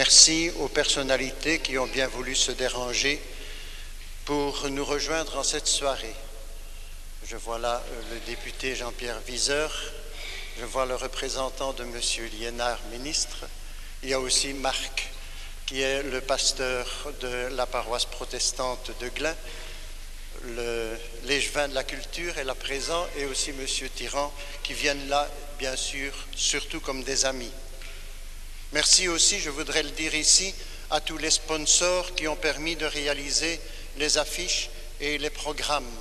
Merci aux personnalités qui ont bien voulu se déranger pour nous rejoindre en cette soirée. Je vois là le député Jean-Pierre Viseur, je vois le représentant de M. Liénard, ministre. Il y a aussi Marc, qui est le pasteur de la paroisse protestante de Glun. L'échevin de la culture est là présent, et aussi M. Tyran, qui viennent là, bien sûr, surtout comme des amis. Merci aussi, je voudrais le dire ici, à tous les sponsors qui ont permis de réaliser les affiches et les programmes.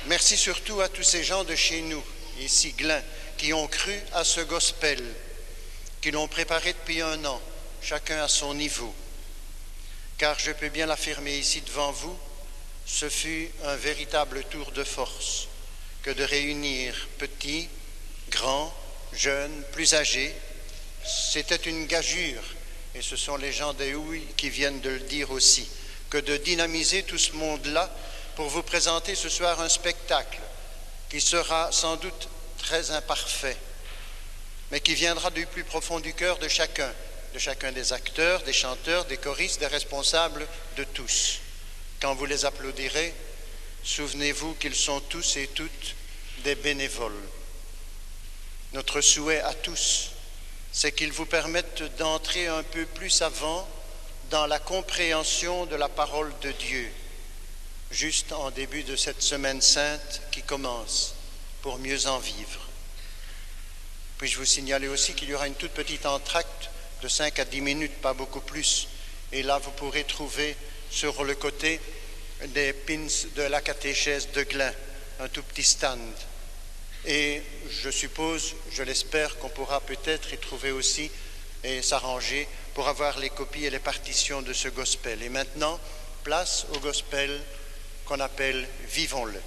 Merci surtout à tous ces gens de chez nous, ici Glun, qui ont cru à ce gospel, qui l'ont préparé depuis 1 an, chacun à son niveau. Car je peux bien l'affirmer ici devant vous, ce fut un véritable tour de force que de réunir petits, grands, jeunes, plus âgés. C'était une gageure, et ce sont les gens des Houilles qui viennent de le dire aussi, que de dynamiser tout ce monde-là pour vous présenter ce soir un spectacle qui sera sans doute très imparfait, mais qui viendra du plus profond du cœur de chacun des acteurs, des chanteurs, des choristes, des responsables, de tous. Quand vous les applaudirez, souvenez-vous qu'ils sont tous et toutes des bénévoles. Notre souhait à tous, c'est qu'ils vous permettent d'entrer un peu plus avant dans la compréhension de la parole de Dieu, juste en début de cette semaine sainte qui commence, pour mieux en vivre. Puis-je vous signaler aussi qu'il y aura une toute petite entracte de 5 à 10 minutes, pas beaucoup plus, et là vous pourrez trouver sur le côté des pins de la catéchèse de Glun, un tout petit stand. Et je suppose, je l'espère, qu'on pourra peut-être y trouver aussi et s'arranger pour avoir les copies et les partitions de ce gospel. Et maintenant, place au gospel qu'on appelle « Vivons-le ».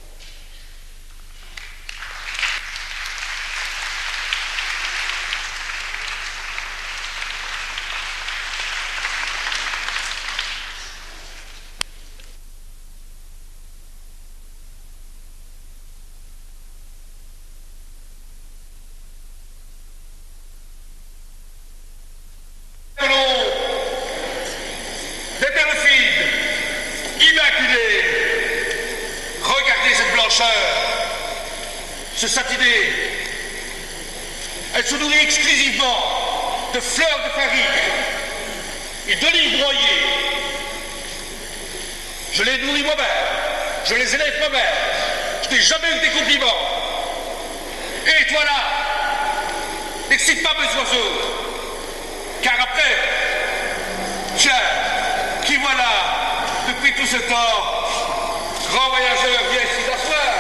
Ce satiné, elle se nourrit exclusivement de fleurs de farine et d'olives broyées. Je les nourris moi-même, je les élève moi-même, je n'ai jamais eu des compliments. Et toi là, n'excite pas mes oiseaux, car après, tiens, qui voilà, depuis tout ce temps, grand voyageur, viens ici t'asseoir.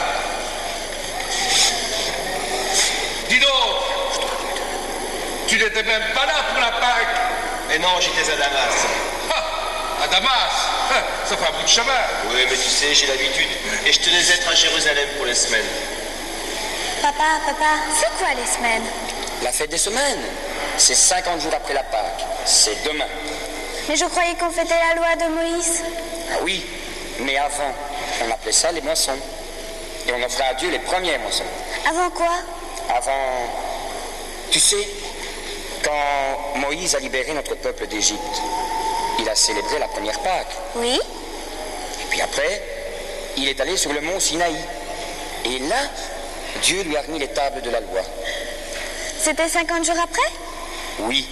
Dis donc, tu n'étais même pas là pour la Pâque. Et non, j'étais à Damas. À Damas, ça fait un bout de chemin. Oui, mais tu sais, j'ai l'habitude. Et je tenais à être à Jérusalem pour les semaines. Papa, c'est quoi les semaines? La fête des semaines, c'est 50 jours après la Pâque. C'est demain. Mais je croyais qu'on fêtait la loi de Moïse. Ah oui, mais avant, on appelait ça les moissons. Et on offrait à Dieu les premières moissons. Avant quoi? Avant, tu sais, quand Moïse a libéré notre peuple d'Égypte, il a célébré la première Pâque. Oui. Et puis après, il est allé sur le mont Sinaï. Et là, Dieu lui a remis les tables de la loi. C'était 50 jours après? Oui.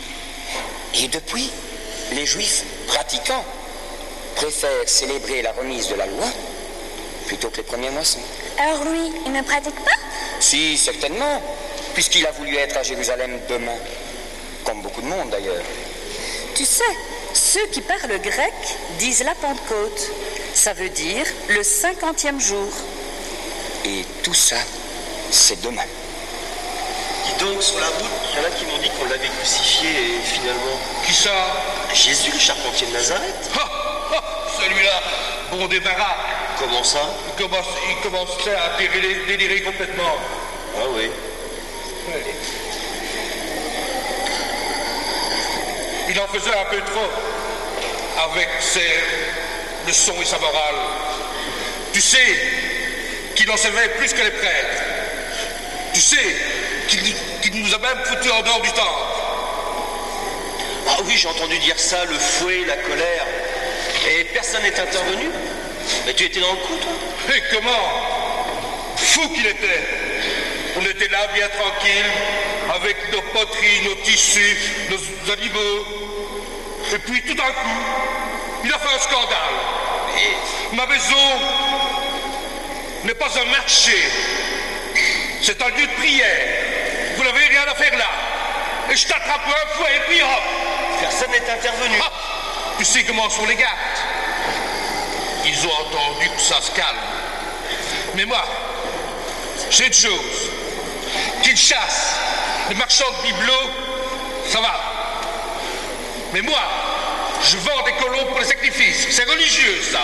Et depuis, les Juifs pratiquants préfèrent célébrer la remise de la loi plutôt que les premières moissons. Alors lui, il ne pratique pas? Si, certainement, puisqu'il a voulu être à Jérusalem demain, comme beaucoup de monde d'ailleurs. Tu sais, ceux qui parlent grec disent la Pentecôte. Ça veut dire le 50e jour. Et tout ça, c'est demain. Dis donc, sur la route, il y en a qui m'ont dit qu'on l'avait crucifié et finalement... Qui ça? Jésus, le charpentier de Nazareth. Celui-là, bon débarras. Comment ça? Il commencerait à délirer complètement. Ah oui. Il en faisait un peu trop avec ses leçons et sa morale. Tu sais qu'il en savait plus que les prêtres. Tu sais qu'il nous a même foutus en dehors du temple. Ah oui, j'ai entendu dire ça, le fouet, la colère. Et personne n'est intervenu? Mais tu étais dans le coup, toi? Et comment? Fou qu'il était. On était là bien tranquille, avec nos poteries, nos tissus, nos animaux. Et puis tout d'un coup, il a fait un scandale. Et ma maison n'est pas un marché. C'est un lieu de prière. Vous n'avez rien à faire là. Et je t'attrape un fouet et puis hop. Personne n'est intervenu. Ah, tu sais comment sont les gars. Ils ont entendu que ça se calme. Mais moi, j'ai une chose. Qu'ils chassent les marchands de bibelots, ça va. Mais moi, je vends des colons pour les sacrifices. C'est religieux, ça.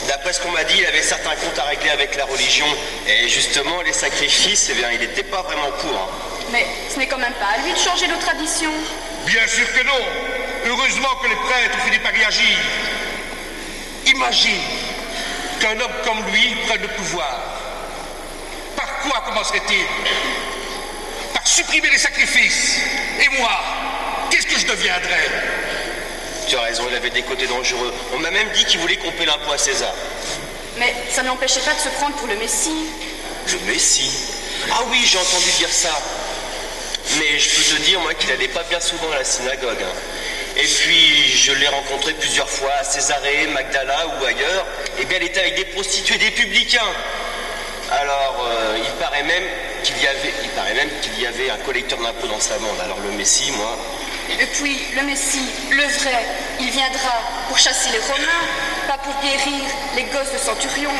D'après ce qu'on m'a dit, il avait certains comptes à régler avec la religion. Et justement, les sacrifices, eh bien, il n'était pas vraiment pour. Hein. Mais ce n'est quand même pas à lui de changer nos traditions. Bien sûr que non. Heureusement que les prêtres ont fini par y agir. Imagine qu'un homme comme lui prenne le pouvoir. Par quoi commencerait-il? Par supprimer les sacrifices. Et moi, qu'est-ce que je deviendrais? Tu as raison, il avait des côtés dangereux. On m'a même dit qu'il voulait qu'on paie l'impôt à César. Mais ça ne l'empêchait pas de se prendre pour le Messie. Le Messie? Ah oui, j'ai entendu dire ça. Mais je peux te dire, moi, qu'il n'allait pas bien souvent à la synagogue. Hein. Et puis, je l'ai rencontré plusieurs fois à Césarée, Magdala ou ailleurs. Eh bien, elle était avec des prostituées, des publicains. Alors, il paraît même qu'il y avait un collecteur d'impôts dans sa bande. Alors, le Messie, moi... Et puis, le Messie, le vrai, il viendra pour chasser les Romains, pas pour guérir les gosses de Centurion.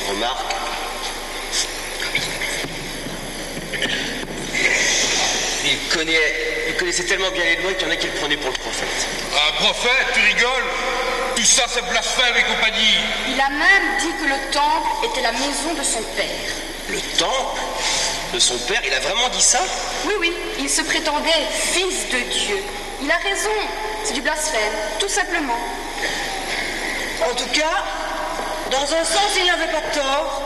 Remarque. Il connaissait tellement bien les lois qu'il y en a qui le prenaient pour le prophète. Un prophète, tu rigoles? Tout ça, c'est blasphème et compagnie. Il a même dit que le temple était la maison de son père. Le temple de son père? Il a vraiment dit ça? Oui, oui, il se prétendait fils de Dieu. Il a raison, c'est du blasphème, tout simplement. En tout cas, dans un sens, il n'avait pas tort.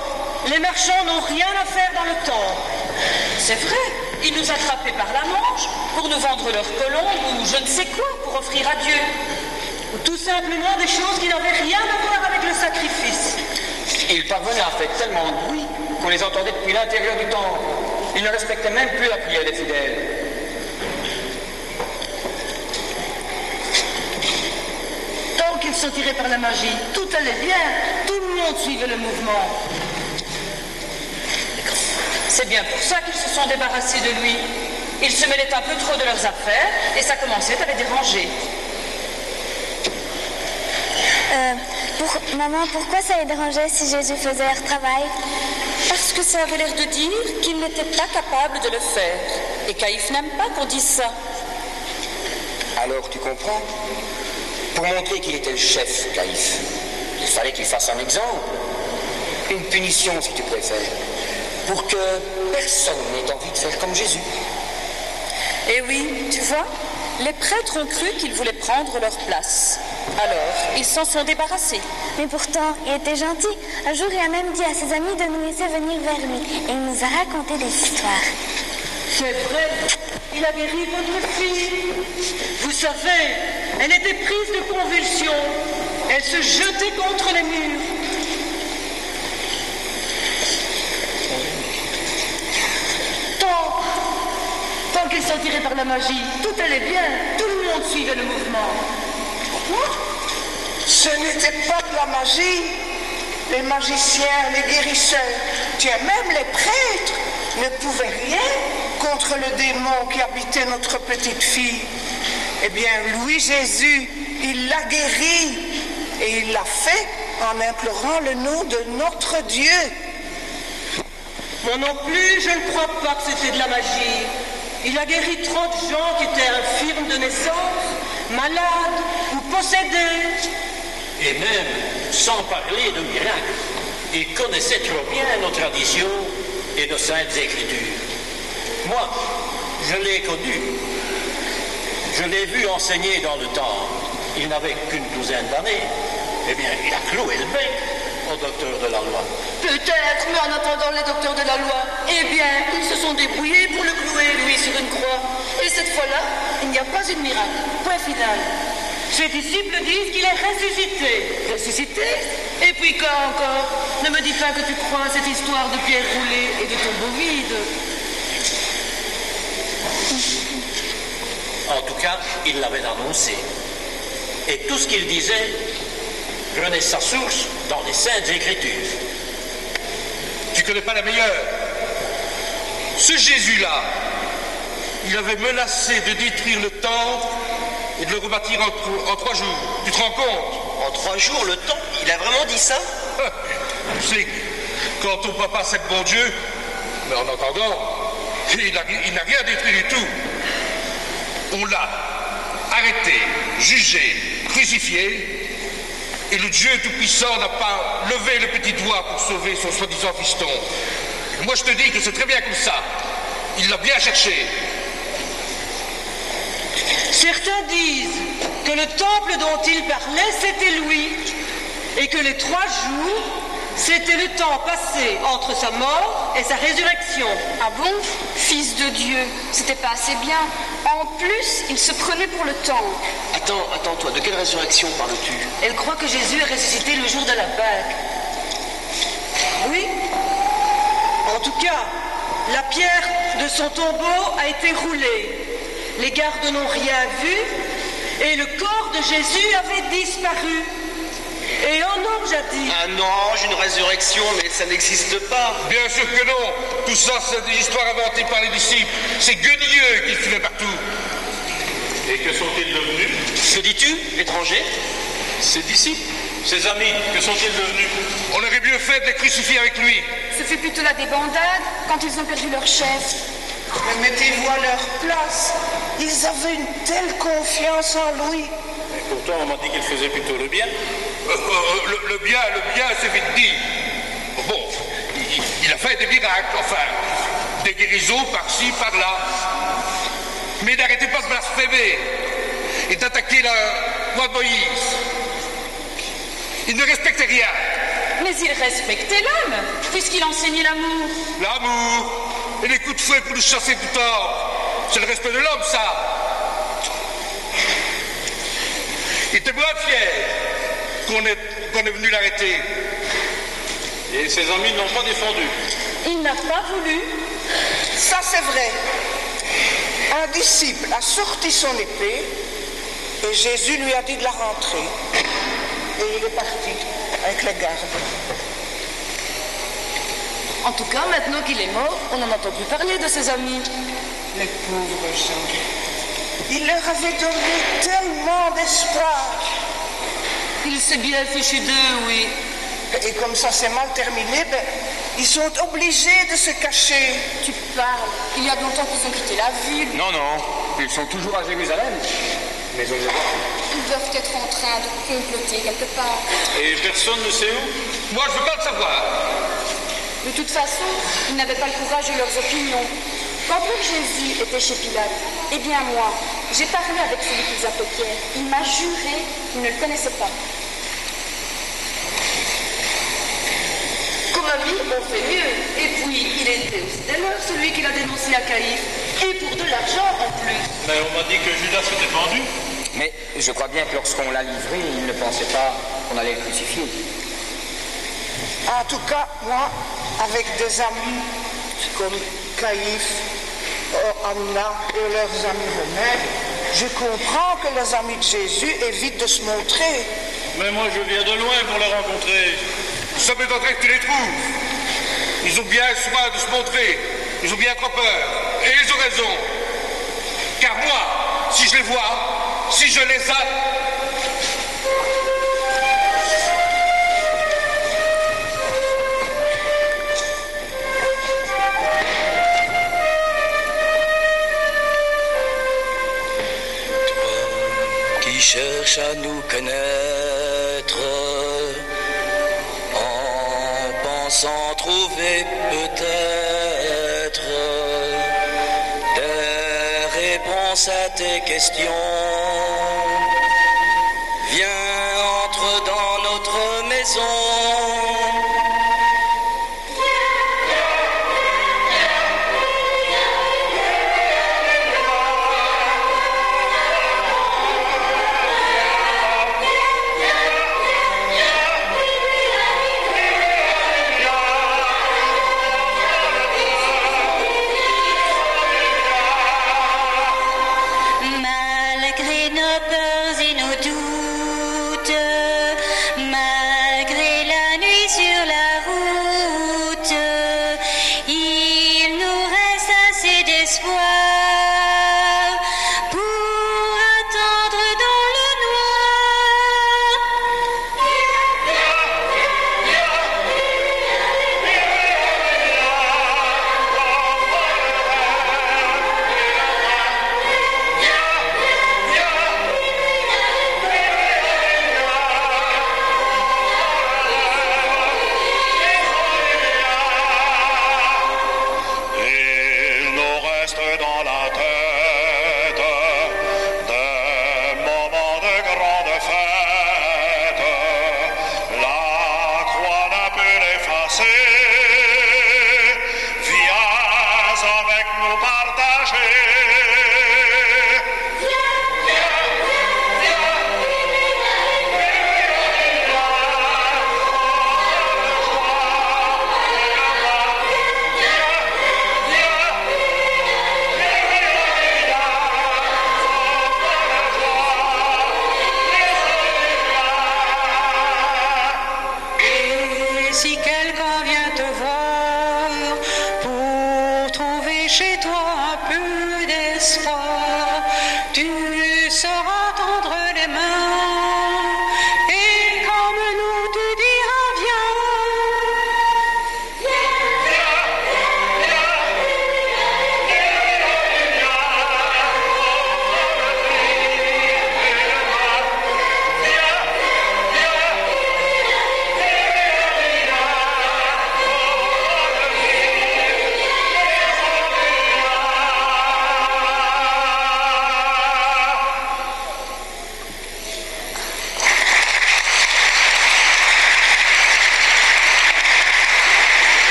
Les marchands n'ont rien à faire dans le temple. C'est vrai, ils nous attrapaient par la manche pour nous vendre leurs colombes ou je ne sais quoi pour offrir à Dieu. Ou tout simplement des choses qui n'avaient rien à voir avec le sacrifice. Ils parvenaient à faire tellement de bruit qu'on les entendait depuis l'intérieur du temple. Ils ne respectaient même plus la prière des fidèles. Tant qu'ils sont tirés par la magie, tout allait bien. Tout le monde suivait le mouvement. C'est bien pour ça qu'ils se sont débarrassés de lui. Ils se mêlaient un peu trop de leurs affaires et ça commençait à les déranger. Maman, pourquoi ça les dérangeait si Jésus faisait leur travail? Parce que ça avait l'air de dire qu'il n'était pas capable de le faire. Et Caïphe n'aime pas qu'on dise ça. Alors tu comprends? Pour montrer qu'il était le chef, Caïphe, il fallait qu'il fasse un exemple. Une punition, si tu préfères. Pour que personne n'ait envie de faire comme Jésus. Et oui, tu vois, les prêtres ont cru qu'ils voulaient prendre leur place. Alors, ils s'en sont débarrassés. Mais pourtant, il était gentil. Un jour, il a même dit à ses amis de nous laisser venir vers lui. Et il nous a raconté des histoires. C'est vrai, il a guéri votre fille. Vous savez, elle était prise de convulsions. Elle se jetait contre les murs. Tant qu'ils sont tirés par la magie, tout allait bien. Tout le monde suivait le mouvement. Quoi? Ce n'était pas de la magie. Les magiciens, les guérisseurs, tiens, même les prêtres ne pouvaient rien contre le démon qui habitait notre petite fille. Eh bien, Louis-Jésus, il l'a guéri et il l'a fait en implorant le nom de notre Dieu. Moi non plus, je ne crois pas que c'était de la magie. Il a guéri 30 gens qui étaient infirmes de naissance, malades ou possédés. Et même sans parler de miracles. Il connaissait trop bien nos traditions et nos saintes écritures. Moi, je l'ai connu. Je l'ai vu enseigner dans le temple. Il n'avait qu'une douzaine d'années. Eh bien, il a cloué le bec aux docteurs de la loi. Peut-être, mais en attendant les docteurs de la loi, eh bien, ils se sont débrouillés pour le brûlé, lui, sur une croix. Et cette fois-là, il n'y a pas eu de miracle. Point final. Ses disciples disent qu'il est ressuscité. Ressuscité? Et puis quand encore? Ne me dis pas que tu crois à cette histoire de pierre roulée et de tombeau vide. En tout cas, il l'avait annoncé. Et tout ce qu'il disait prenait sa source dans les Saintes Écritures. Tu connais pas la meilleure? Ce Jésus-là, il avait menacé de détruire le temple et de le rebâtir en 3 jours. Tu te rends compte? En 3 jours, le temple, il a vraiment dit ça? Tu sais, quand ton papa c'est le bon Dieu, mais en entendant, il n'a rien détruit du tout. On l'a arrêté, jugé, crucifié, et le Dieu Tout-Puissant n'a pas levé le petit doigt pour sauver son soi-disant fiston. Moi je te dis que c'est très bien comme ça. Il l'a bien cherché. Certains disent que le temple dont il parlait, c'était lui, et que les 3 jours, c'était le temps passé entre sa mort et sa résurrection. Ah bon? Fils de Dieu, c'était pas assez bien. En plus, il se prenait pour le temple. Attends, toi, de quelle résurrection parles-tu? Elle croit que Jésus est ressuscité le jour de la Pâque. Oui. En tout cas, la pierre de son tombeau a été roulée. Les gardes n'ont rien vu et le corps de Jésus avait disparu. Et un ange a dit... Un ange, une résurrection, mais ça n'existe pas. Bien sûr que non. Tout ça, c'est des histoires inventées par les disciples. C'est guenilleux qui filait partout. Et que sont-ils devenus? Que dis-tu, l'étranger? Ses disciples, ses amis, que sont-ils devenus? On aurait mieux fait de les crucifier avec lui. Ce fut plutôt la débandade quand ils ont perdu leur chef. Mais mettez-vous à leur place. Ils avaient une telle confiance en lui. Et pourtant, on m'a dit qu'il faisait plutôt le bien. Le bien, c'est vite dit. Bon, il a fait des miracles, enfin, des guérisons par-ci, par-là. Mais n'arrêtez pas de blasphémer et d'attaquer la loi de Moïse. Il ne respectait rien. Mais il respectait l'homme, puisqu'il enseignait l'amour. L'amour et les coups de fouet pour nous chasser du tort. C'est le respect de l'homme, ça. Il était moins fier qu'on est venu l'arrêter. Et ses amis ne l'ont pas défendu. Il n'a pas voulu. Ça, c'est vrai. Un disciple a sorti son épée et Jésus lui a dit de la rentrer. Et il est parti avec les gardes. En tout cas, maintenant qu'il est mort, on n'en entend plus parler de ses amis. Les pauvres gens. Il leur avait donné tellement d'espoir. Il s'est bien fichu d'eux, oui. Et comme ça s'est mal terminé, ils sont obligés de se cacher. Tu parles. Il y a longtemps qu'ils ont quitté la ville. Non, ils sont toujours à Jérusalem. Mais on les voit. Ils doivent être en train de comploter quelque part. Et personne ne sait où? Moi, je veux pas le savoir. De toute façon, ils n'avaient pas le courage de leurs opinions. Quand donc Jésus était chez Pilate, eh bien moi, j'ai parlé avec celui qu'ils appelaient Pierre. Il m'a juré qu'il ne le connaissait pas. Comme ami, on fait mieux. Et puis, il était aussi d'ailleurs celui qui l'a dénoncé à Caïphe. Et pour de l'argent en plus. Mais on m'a dit que Judas s'était vendu. Mais je crois bien que lorsqu'on l'a livré, il ne pensait pas qu'on allait le crucifier. En tout cas, moi, avec des amis comme Caïphe, Anna et leurs amis romains, je comprends que les amis de Jésus évitent de se montrer. Mais moi, je viens de loin pour les rencontrer. Ça m'étonnerait que tu les trouves. Ils ont bien soin de se montrer. Ils ont bien trop peur. Et ils ont raison. Car moi, si je les vois, si je les zappe, qui cherche à nous connaître en pensant trouver peut-être des réponses à tes questions. Viens, entre dans notre maison. chez toi un peu d'espoir, tu sauras tendre les mains et comme nous tu diras viens.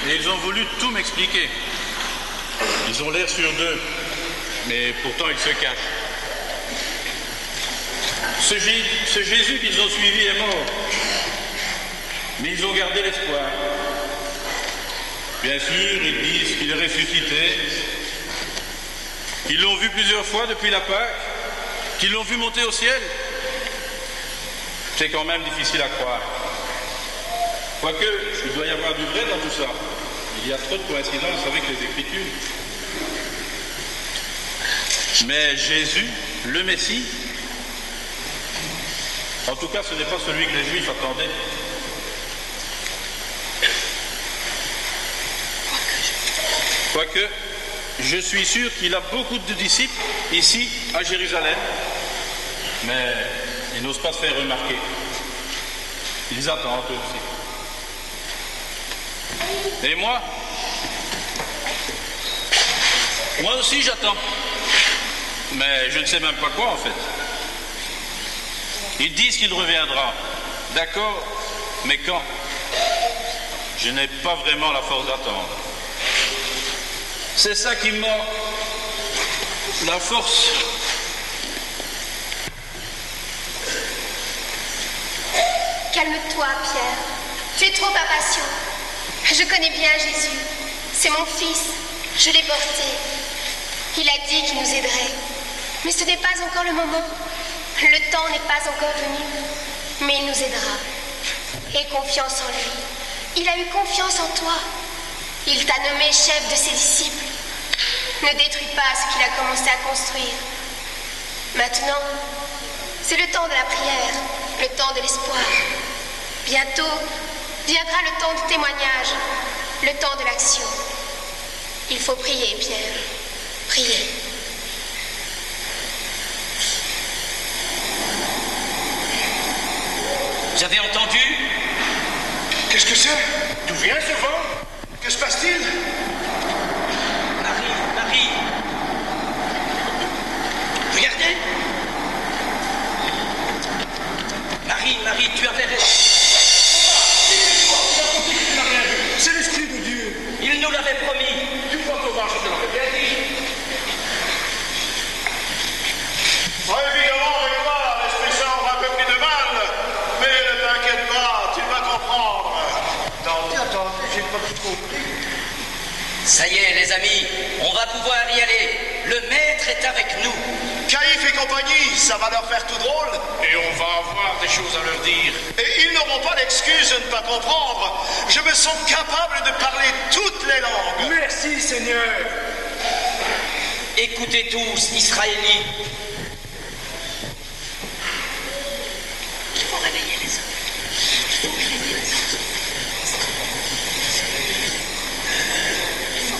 Et ils ont voulu tout m'expliquer. Ils ont l'air sur d'eux, mais pourtant ils se cachent. Ce Jésus qu'ils ont suivi est mort, mais ils ont gardé l'espoir. Bien sûr, ils disent qu'il est ressuscité, qu'ils l'ont vu plusieurs fois depuis la Pâque, qu'ils l'ont vu monter au ciel. C'est quand même difficile à croire. Quoique, il doit y avoir du vrai dans tout ça. Il y a trop de coïncidences avec les Écritures. Mais Jésus, le Messie, en tout cas, ce n'est pas celui que les Juifs attendaient. Quoique, je suis sûr qu'il a beaucoup de disciples ici, à Jérusalem, mais ils n'osent pas se faire remarquer. Ils attendent eux aussi. Et moi aussi j'attends. Mais je ne sais même pas quoi en fait. Ils disent qu'il reviendra. D'accord, mais quand? Je n'ai pas vraiment la force d'attendre. C'est ça qui me manque. La force. Calme-toi, Pierre. Tu es trop impatient. Je connais bien Jésus. C'est mon fils. Je l'ai porté. Il a dit qu'il nous aiderait. Mais ce n'est pas encore le moment. Le temps n'est pas encore venu. Mais il nous aidera. Aie confiance en lui. Il a eu confiance en toi. Il t'a nommé chef de ses disciples. Ne détruis pas ce qu'il a commencé à construire. Maintenant, c'est le temps de la prière, le temps de l'espoir. Bientôt viendra le temps du témoignage, le temps de l'action. Il faut prier, Pierre. Prier. Vous avez entendu? Qu'est-ce que c'est? D'où vient ce vent? Que se passe-t-il? Marie. Regardez. Marie, tu avais raison. C'est l'Esprit de Dieu. Il nous l'avait promis. Tu crois comment je te l'avais bien dit? Évidemment, avec moi, l'Esprit Saint aura un peu plus de mal. Mais ne t'inquiète pas, tu vas comprendre. Attendez, j'ai pas tout compris. Ça y est, les amis, on va pouvoir y aller. Le maître est avec nous. Caïphe et compagnie, ça va leur faire tout drôle. Et on va avoir des choses à leur dire. Et ils n'auront pas l'excuse de ne pas comprendre. Je me sens capable de parler toutes les langues. Merci, Seigneur. Écoutez tous, Israélites. Il faut réveiller les hommes.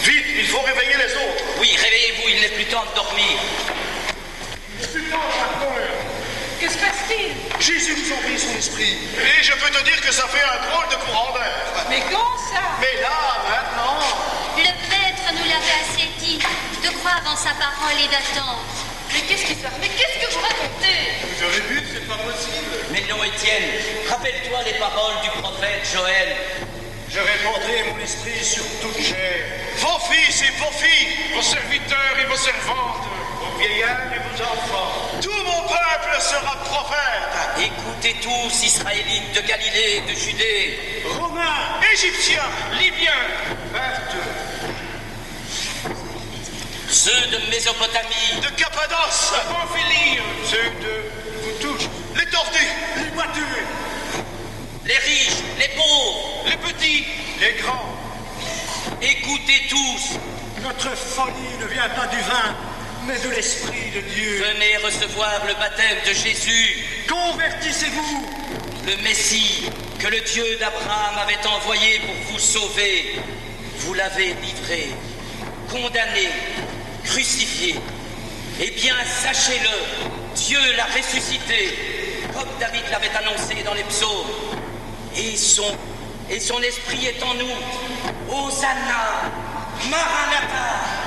Vite, il faut réveiller les autres. Oui, réveillez-vous, il n'est plus temps de dormir. Que se passe-t-il? Jésus nous a envoyé son esprit. Et je peux te dire que ça fait un drôle de courant d'air. Mais quand ça? Mais là, maintenant. Le prêtre nous l'avait assez dit, de croire en sa parole et d'attendre. Mais qu'est-ce qui se passe? Mais qu'est-ce que vous racontez? Vous avez vu, c'est pas possible. Mais non, Étienne, rappelle-toi les paroles du prophète Joël. Je répandrai mon esprit sur toute chair. Vos fils et vos filles, vos serviteurs et vos servantes, vos vieillards et vos enfants. Tout mon peuple sera prophète. Écoutez tous, Israélites de Galilée et de Judée. Romains, Égyptiens, Libyens, Pertes. Ceux de Mésopotamie, de Cappadoce, de Pamphylie, ceux de vous tous, les tordus, les boiteux, les riches, les pauvres, les petits, les grands. Et votre folie ne vient pas du vin, mais de l'Esprit de Dieu. Venez recevoir le baptême de Jésus. Convertissez-vous. Le Messie que le Dieu d'Abraham avait envoyé pour vous sauver, vous l'avez livré, condamné, crucifié. Eh bien, sachez-le, Dieu l'a ressuscité, comme David l'avait annoncé dans les psaumes. Et son esprit est en nous. Hosanna, Maranatha.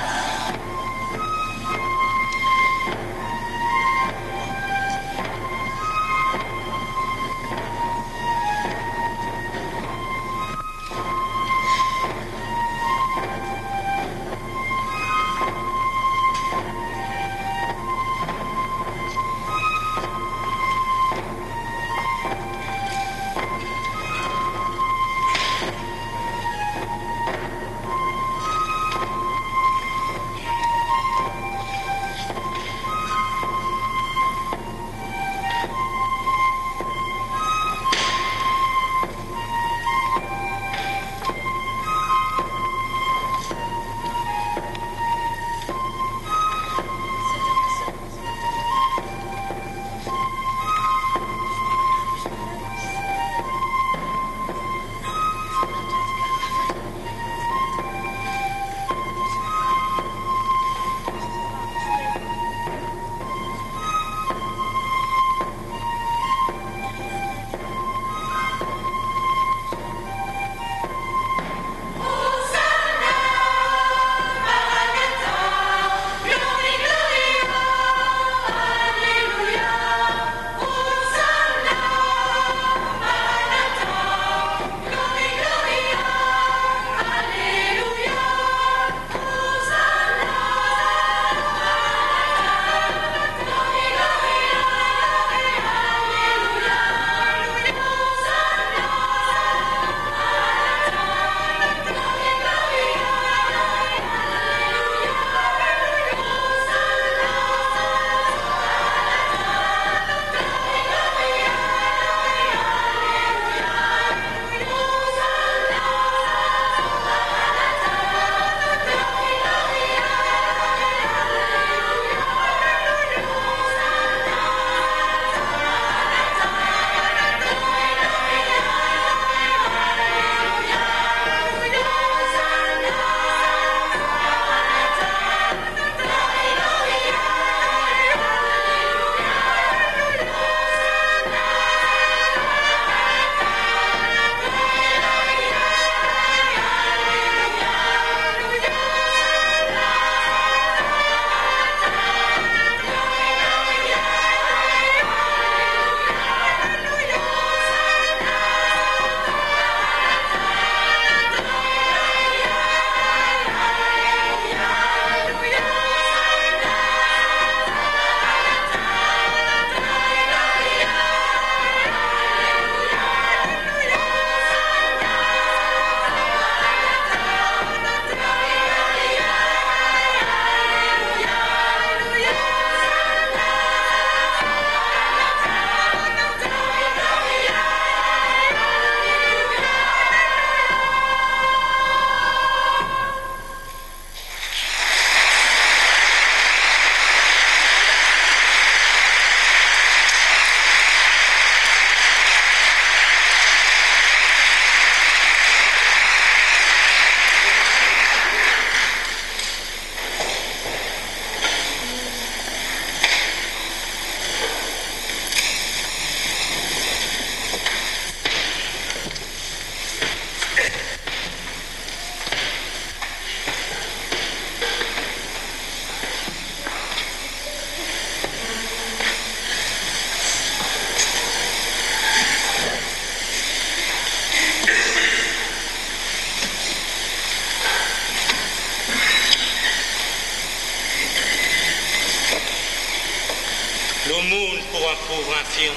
L'aumône pour un pauvre infirme.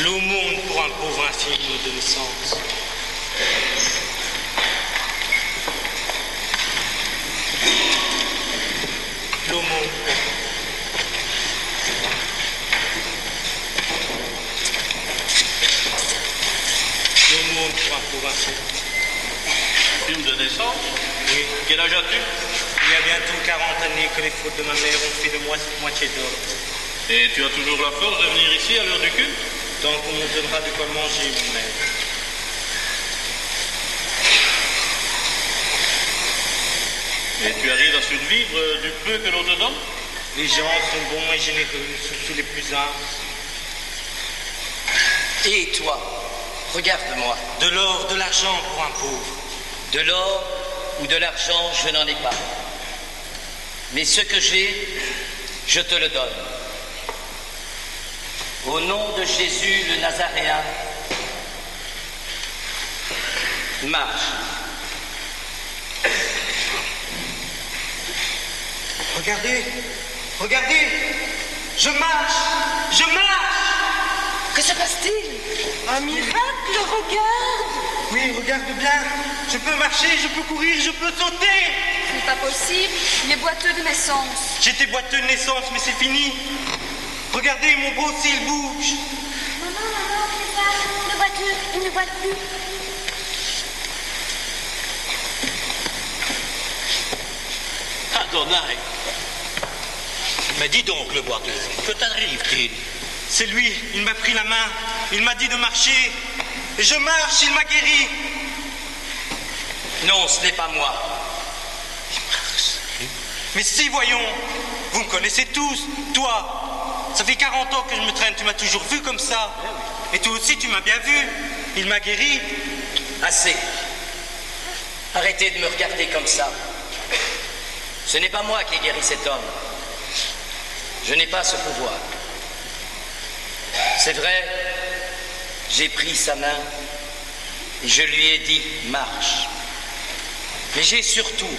L'aumône pour un pauvre infirme nous donne sens. L'aumône. L'aumône provinciaux. Film de naissance? Oui. Quel âge as-tu? Il y a bientôt 40 années que les fautes de ma mère ont fait de moi cette moitié d'or. Et tu as toujours la force de venir ici à l'heure du culte? Tant qu'on me donnera de quoi manger, mon maître. Et tu arrives à survivre du peu que l'on te donne? Les gens sont bons et généreux, surtout les plus humbles. Et toi, regarde-moi. De l'or, de l'argent pour un pauvre. De l'or ou de l'argent, je n'en ai pas. Mais ce que j'ai, je te le donne. Au nom de Jésus le Nazaréen, marche. Regardez, regardez, je marche, je marche. Que se passe-t-il? Un miracle, regarde. Oui, regarde bien, je peux marcher, je peux courir, je peux sauter. Ce n'est pas possible, il est boiteux de naissance. J'étais boiteux de naissance, mais c'est fini. Regardez, mon beau s'il bouge. Maman, c'est ça, le boiteux, il ne boite plus. Adonai. Mais dis donc, le boiteux, que t'arrive-t-il? C'est lui, il m'a pris la main, il m'a dit de marcher. Et je marche, il m'a guéri. Non, ce n'est pas moi. Mais si, voyons, vous me connaissez tous, toi. Ça fait 40 ans que je me traîne, tu m'as toujours vu comme ça. Et toi aussi, tu m'as bien vu. Il m'a guéri. Assez. Arrêtez de me regarder comme ça. Ce n'est pas moi qui ai guéri cet homme. Je n'ai pas ce pouvoir. C'est vrai, j'ai pris sa main et je lui ai dit « marche ». Mais j'ai surtout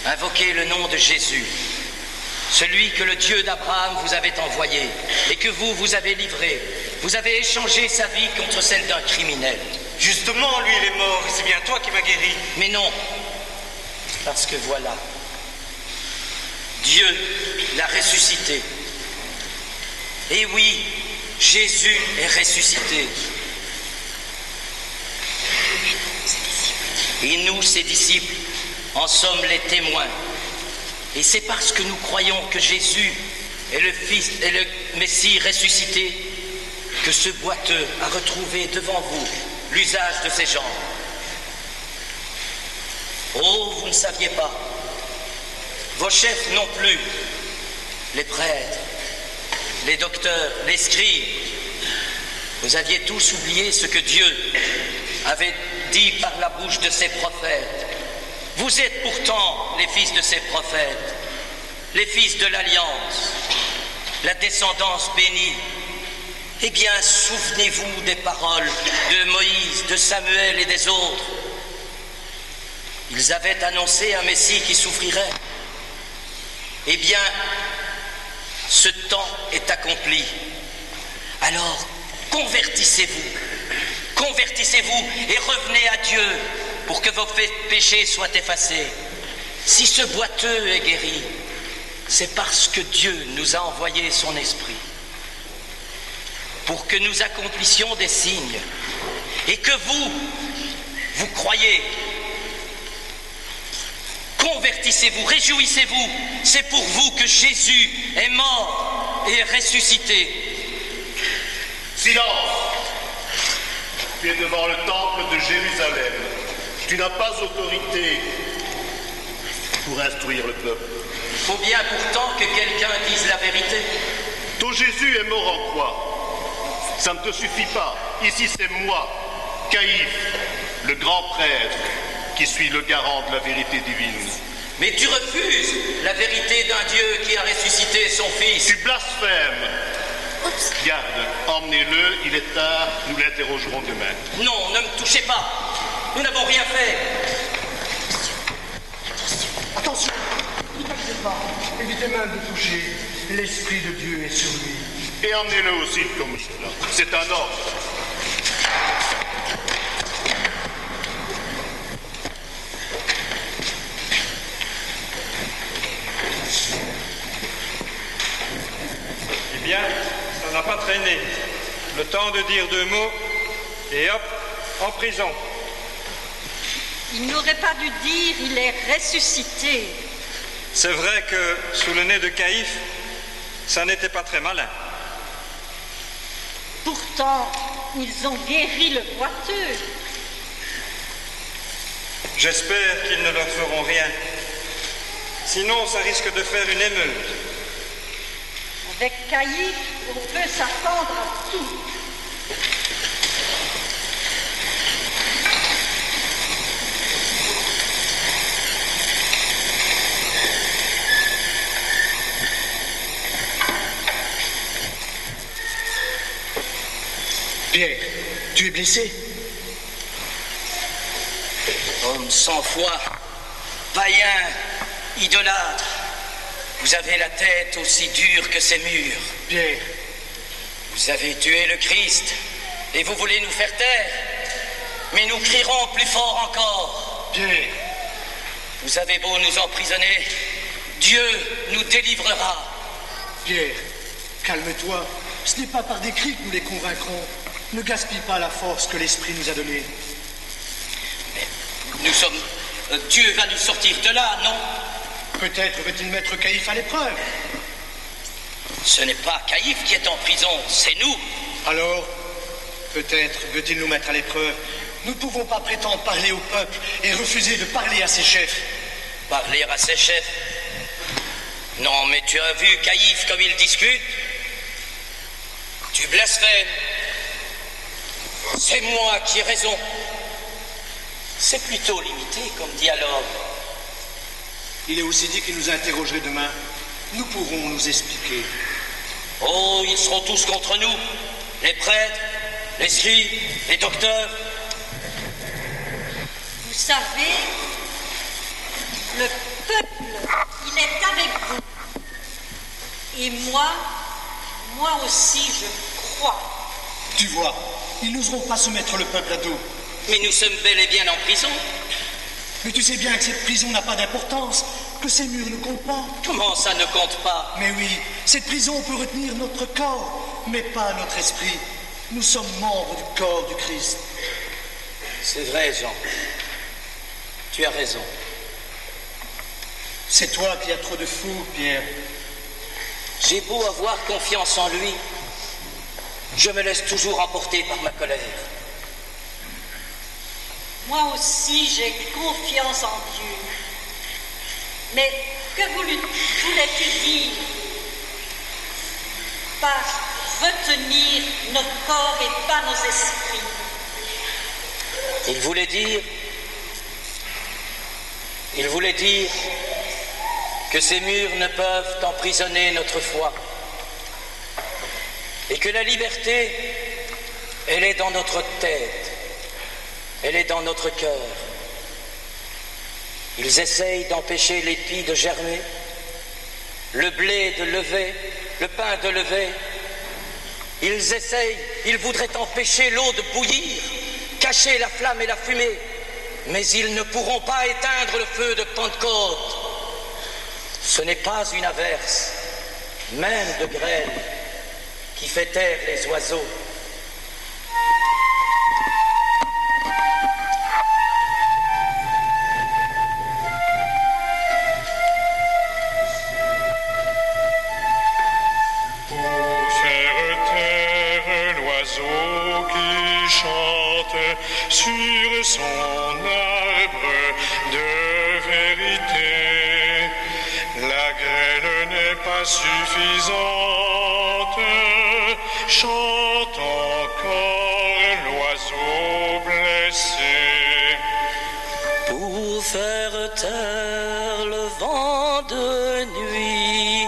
invoqué le nom de Jésus, celui que le Dieu d'Abraham vous avait envoyé et que vous avez livré. Vous avez échangé sa vie contre celle d'un criminel. Justement, lui, il est mort et c'est bien toi qui m'as guéri. Mais non, parce que voilà, Dieu l'a ressuscité. Et oui, Jésus est ressuscité. Et nous, ses disciples, en sommes les témoins. Et c'est parce que nous croyons que Jésus est le Fils et le Messie ressuscité que ce boiteux a retrouvé devant vous l'usage de ses jambes. Oh, vous ne saviez pas. Vos chefs non plus. Les prêtres, les docteurs, les scribes. Vous aviez tous oublié ce que Dieu avait dit par la bouche de ses prophètes. Vous êtes pourtant les fils de ces prophètes, les fils de l'Alliance, la descendance bénie. Eh bien, souvenez-vous des paroles de Moïse, de Samuel et des autres. Ils avaient annoncé un Messie qui souffrirait. Eh bien, ce temps est accompli. Alors, convertissez-vous et revenez à Dieu pour que vos péchés soient effacés. Si ce boiteux est guéri, c'est parce que Dieu nous a envoyé son esprit pour que nous accomplissions des signes et que vous croyez. Convertissez-vous, réjouissez-vous. C'est pour vous que Jésus est mort et est ressuscité. Silence! Tu es devant le temple de Jérusalem. Tu n'as pas autorité pour instruire le peuple. Il faut bien pourtant que quelqu'un dise la vérité. Ton Jésus est mort en croix. Ça ne te suffit pas. Ici, c'est moi, Caïphe, le grand prêtre, qui suis le garant de la vérité divine. Mais tu refuses la vérité d'un Dieu qui a ressuscité son Fils. Tu blasphèmes. Garde, emmenez-le, il est tard, nous l'interrogerons demain. Non, ne me touchez pas. Nous n'avons rien fait. Attention, ne touchez pas. Évitez même de toucher. L'Esprit de Dieu est sur lui. Et emmenez-le aussi comme cela. C'est un ordre. Eh bien, ça n'a pas traîné. Le temps de dire 2 mots et hop, en prison. Il n'aurait pas dû dire « il est ressuscité ». C'est vrai que sous le nez de Caïphe, ça n'était pas très malin. Pourtant, ils ont guéri le boiteux. J'espère qu'ils ne leur feront rien. Sinon, ça risque de faire une émeute. Avec Caïphe, on peut s'attendre à tout. Pierre, tu es blessé? Homme sans foi, païen, idolâtre, vous avez la tête aussi dure que ces murs. Pierre. Vous avez tué le Christ et vous voulez nous faire taire, mais nous crierons plus fort encore. Pierre. Vous avez beau nous emprisonner, Dieu nous délivrera. Pierre, calme-toi. Ce n'est pas par des cris que nous les convaincrons. Ne gaspille pas la force que l'Esprit nous a donnée. Nous sommes... Dieu va nous sortir de là, non? Peut-être veut-il mettre Caïphe à l'épreuve. Ce n'est pas Caïphe qui est en prison, c'est nous. Alors, peut-être veut-il nous mettre à l'épreuve. Nous ne pouvons pas prétendre parler au peuple et refuser de parler à ses chefs. Parler à ses chefs? Non, mais tu as vu Caïphe comme il discute? Tu blasphèmes. C'est moi qui ai raison. C'est plutôt limité comme dialogue. Il est aussi dit qu'il nous interrogerait demain. Nous pourrons nous expliquer. Oh, ils seront tous contre nous. Les prêtres, les scribes, les docteurs. Vous savez, le peuple, il est avec vous. Et moi aussi, je crois. Tu vois, ils n'oseront pas se mettre le peuple à dos. Mais nous sommes bel et bien en prison. Mais tu sais bien que cette prison n'a pas d'importance, que ces murs ne comptent pas. Comment ça ne compte pas? Mais oui, cette prison peut retenir notre corps, mais pas notre esprit. Nous sommes membres du corps du Christ. C'est vrai, Jean. Tu as raison. C'est toi qui as trop de fou, Pierre. J'ai beau avoir confiance en lui, je me laisse toujours emporter par ma colère. Moi aussi, j'ai confiance en Dieu. Mais que voulais-tu dire par retenir nos corps et pas nos esprits? Il voulait dire que ces murs ne peuvent emprisonner notre foi et que la liberté, elle est dans notre tête, elle est dans notre cœur. Ils essayent d'empêcher l'épi de germer, le blé de lever, le pain de lever. Ils voudraient empêcher l'eau de bouillir, cacher la flamme et la fumée, mais ils ne pourront pas éteindre le feu de Pentecôte. Ce n'est pas une averse, même de grêle, qui fait taire les oiseaux. Sur son arbre de vérité, la grêle n'est pas suffisante, chante encore l'oiseau blessé. Pour faire taire le vent de nuit,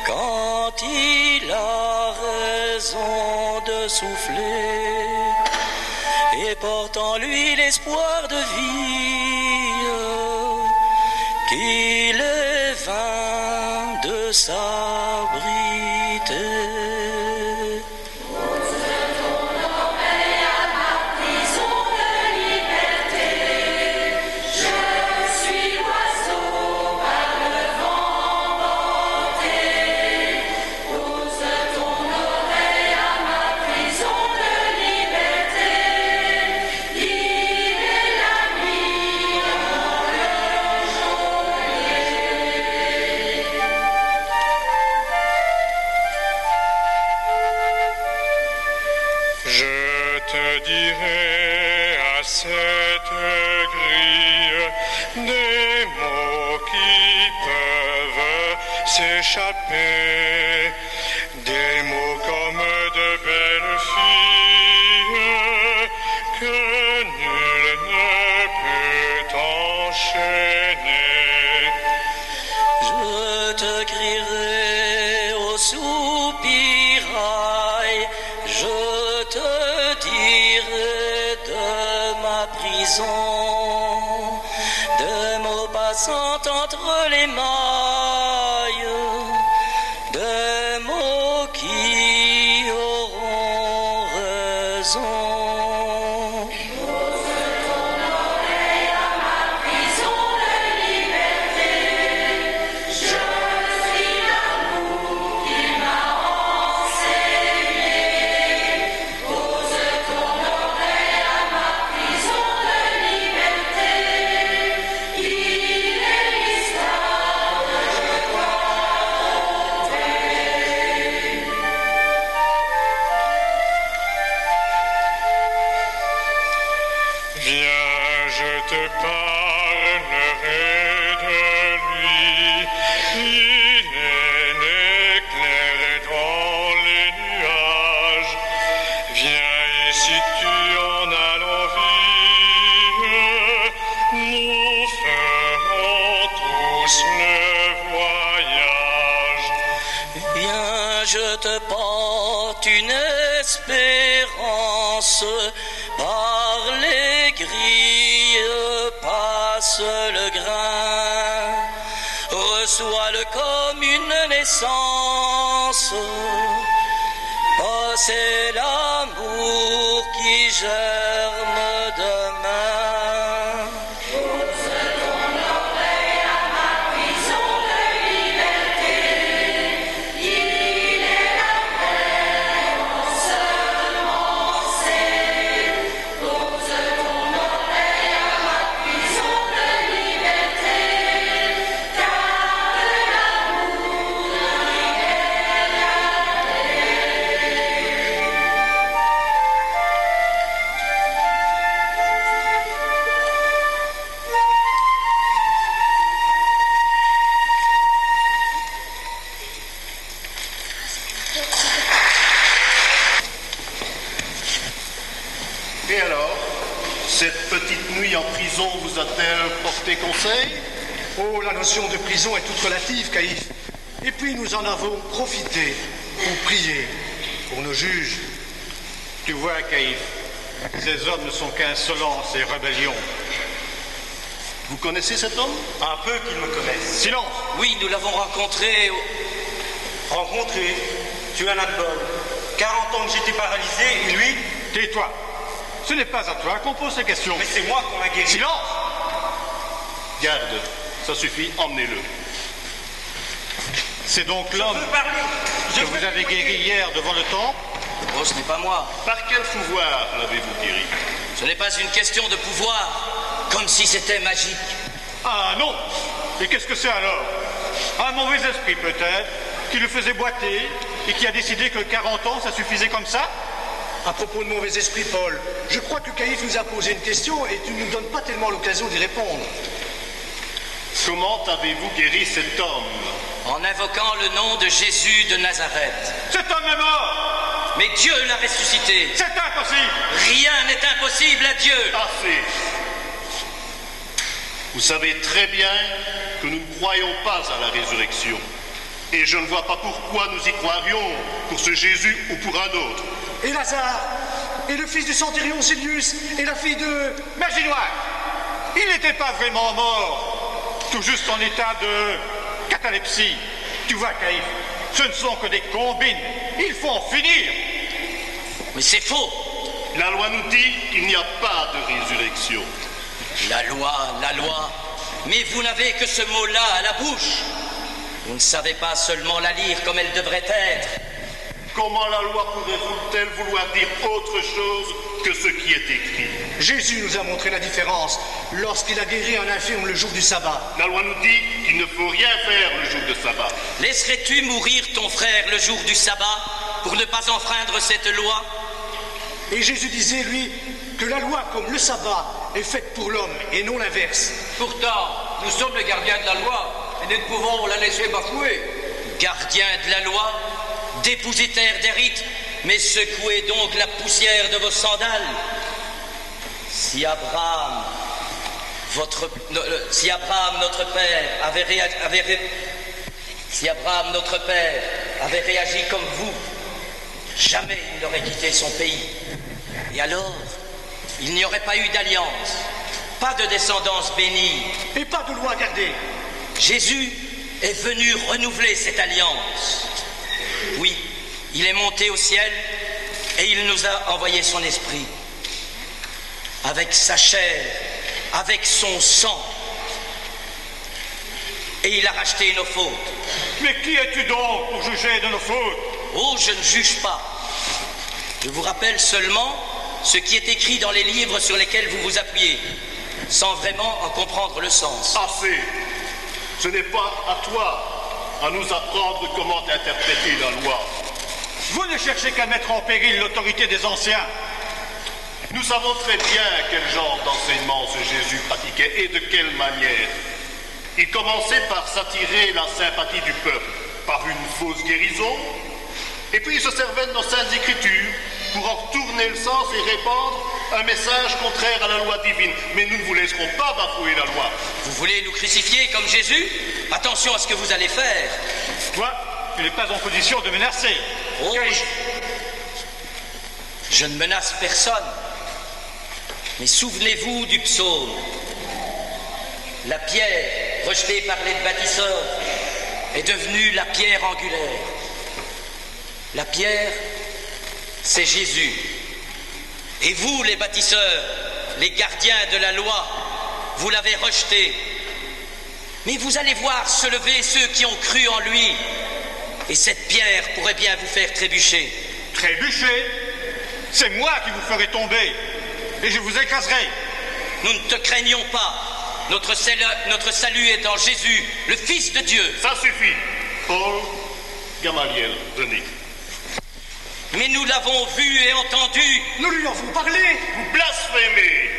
quand il a raison de souffler, et porte en lui l'espoir de vie, qu'il est vain de s'abriter. Liberté, Je te dirai à cette grille des mots qui peuvent s'échapper, des mots comme de belles filles que nul ne peut enchaîner. Je te crierai au soupirail, je te dirai de ma prison, de mots passant entre les mailles, de mots qui auront raison. Viens, je te parlerai de lui. Il est l'éclair dans les nuages. Viens ici, tu en as l'envie. Nous ferons tous le voyage. Viens, je te porte une espérance. Par les grilles passe le grain. Reçois-le comme une naissance. Oh, c'est l'amour qui germe demain. Et alors, cette petite nuit en prison vous a-t-elle porté conseil? Oh, la notion de prison est toute relative, Caïphe. Et puis nous en avons profité pour prier pour nos juges. Tu vois, Caïphe, ces hommes ne sont qu'insolence et rébellion. Vous connaissez cet homme? Un peu qu'ils me connaissent. Silence! Oui, nous l'avons rencontré. Rencontré? Tu en as de bonnes. 40 ans que j'étais paralysé, et lui? Tais-toi! Ce n'est pas à toi qu'on pose ces questions. Mais c'est moi qu'on a guéri. Silence! Garde, ça suffit, emmenez-le. C'est donc l'homme que vous avez guéri hier devant le temple? Oh, ce n'est pas moi. Par quel pouvoir l'avez-vous guéri? Ce n'est pas une question de pouvoir, comme si c'était magique. Ah non! Et qu'est-ce que c'est alors? Un mauvais esprit peut-être, qui le faisait boiter et qui a décidé que 40 ans ça suffisait comme ça? À propos de mauvais esprit, Paul, je crois que Caïphe nous a posé une question et tu ne nous donnes pas tellement l'occasion d'y répondre. Comment avez-vous guéri cet homme? En invoquant le nom de Jésus de Nazareth. Cet homme est mort! Mais Dieu l'a ressuscité. C'est impossible! Rien n'est impossible à Dieu. Assez. Vous savez très bien que nous ne croyons pas à la résurrection. Et je ne vois pas pourquoi nous y croirions pour ce Jésus ou pour un autre. Et Lazare? Et le fils du centurion Silius? Et la fille de... Merginois? Il n'était pas vraiment mort, tout juste en état de catalepsie. Tu vois, Caïphe, ce ne sont que des combines. Il faut en finir. Mais c'est faux. La loi nous dit qu'il n'y a pas de résurrection. La loi. Mais vous n'avez que ce mot-là à la bouche. Vous ne savez pas seulement la lire comme elle devrait être. Comment la loi pourrait-elle vouloir dire autre chose que ce qui est écrit? Jésus nous a montré la différence lorsqu'il a guéri un infirme le jour du sabbat. La loi nous dit qu'il ne faut rien faire le jour de sabbat. Laisserais-tu mourir ton frère le jour du sabbat pour ne pas enfreindre cette loi? Et Jésus disait, lui, que la loi, comme le sabbat, est faite pour l'homme et non l'inverse. Pourtant, nous sommes les gardiens de la loi et nous ne pouvons la laisser bafouer. Gardiens de la loi, dépositaires des rites, mais secouez donc la poussière de vos sandales. Si Abraham, notre père, avait réagi comme vous, jamais il n'aurait quitté son pays. Et alors, il n'y aurait pas eu d'alliance, pas de descendance bénie. Et pas de loi gardée. Jésus est venu renouveler cette alliance. Oui, il est monté au ciel et il nous a envoyé son esprit. Avec sa chair, avec son sang. Et il a racheté nos fautes. Mais qui es-tu donc pour juger de nos fautes? Oh, je ne juge pas. Je vous rappelle seulement ce qui est écrit dans les livres sur lesquels vous vous appuyez, sans vraiment en comprendre le sens. Assez. Ce n'est pas à toi à nous apprendre comment interpréter la loi. Vous ne cherchez qu'à mettre en péril l'autorité des anciens. Nous savons très bien quel genre d'enseignement ce Jésus pratiquait et de quelle manière. Il commençait par s'attirer la sympathie du peuple par une fausse guérison, et puis il se servait de nos saintes écritures pour en retourner le sens et répandre un message contraire à la loi divine. Mais nous ne vous laisserons pas bafouer la loi. Vous voulez nous crucifier comme Jésus? Attention à ce que vous allez faire. Toi, tu n'es pas en position de menacer. Oh, je ne menace personne. Mais souvenez-vous du psaume. La pierre rejetée par les bâtisseurs est devenue la pierre angulaire. La pierre, c'est Jésus. Et vous, les bâtisseurs, les gardiens de la loi, vous l'avez rejeté. Mais vous allez voir se lever ceux qui ont cru en lui. Et cette pierre pourrait bien vous faire trébucher. Trébucher? C'est moi qui vous ferai tomber. Et je vous écraserai. Nous ne te craignons pas. Notre salut est en Jésus, le Fils de Dieu. Ça suffit. Paul, Gamaliel, venez. Mais nous l'avons vu et entendu. Nous lui avons parlé. Vous blasphémez.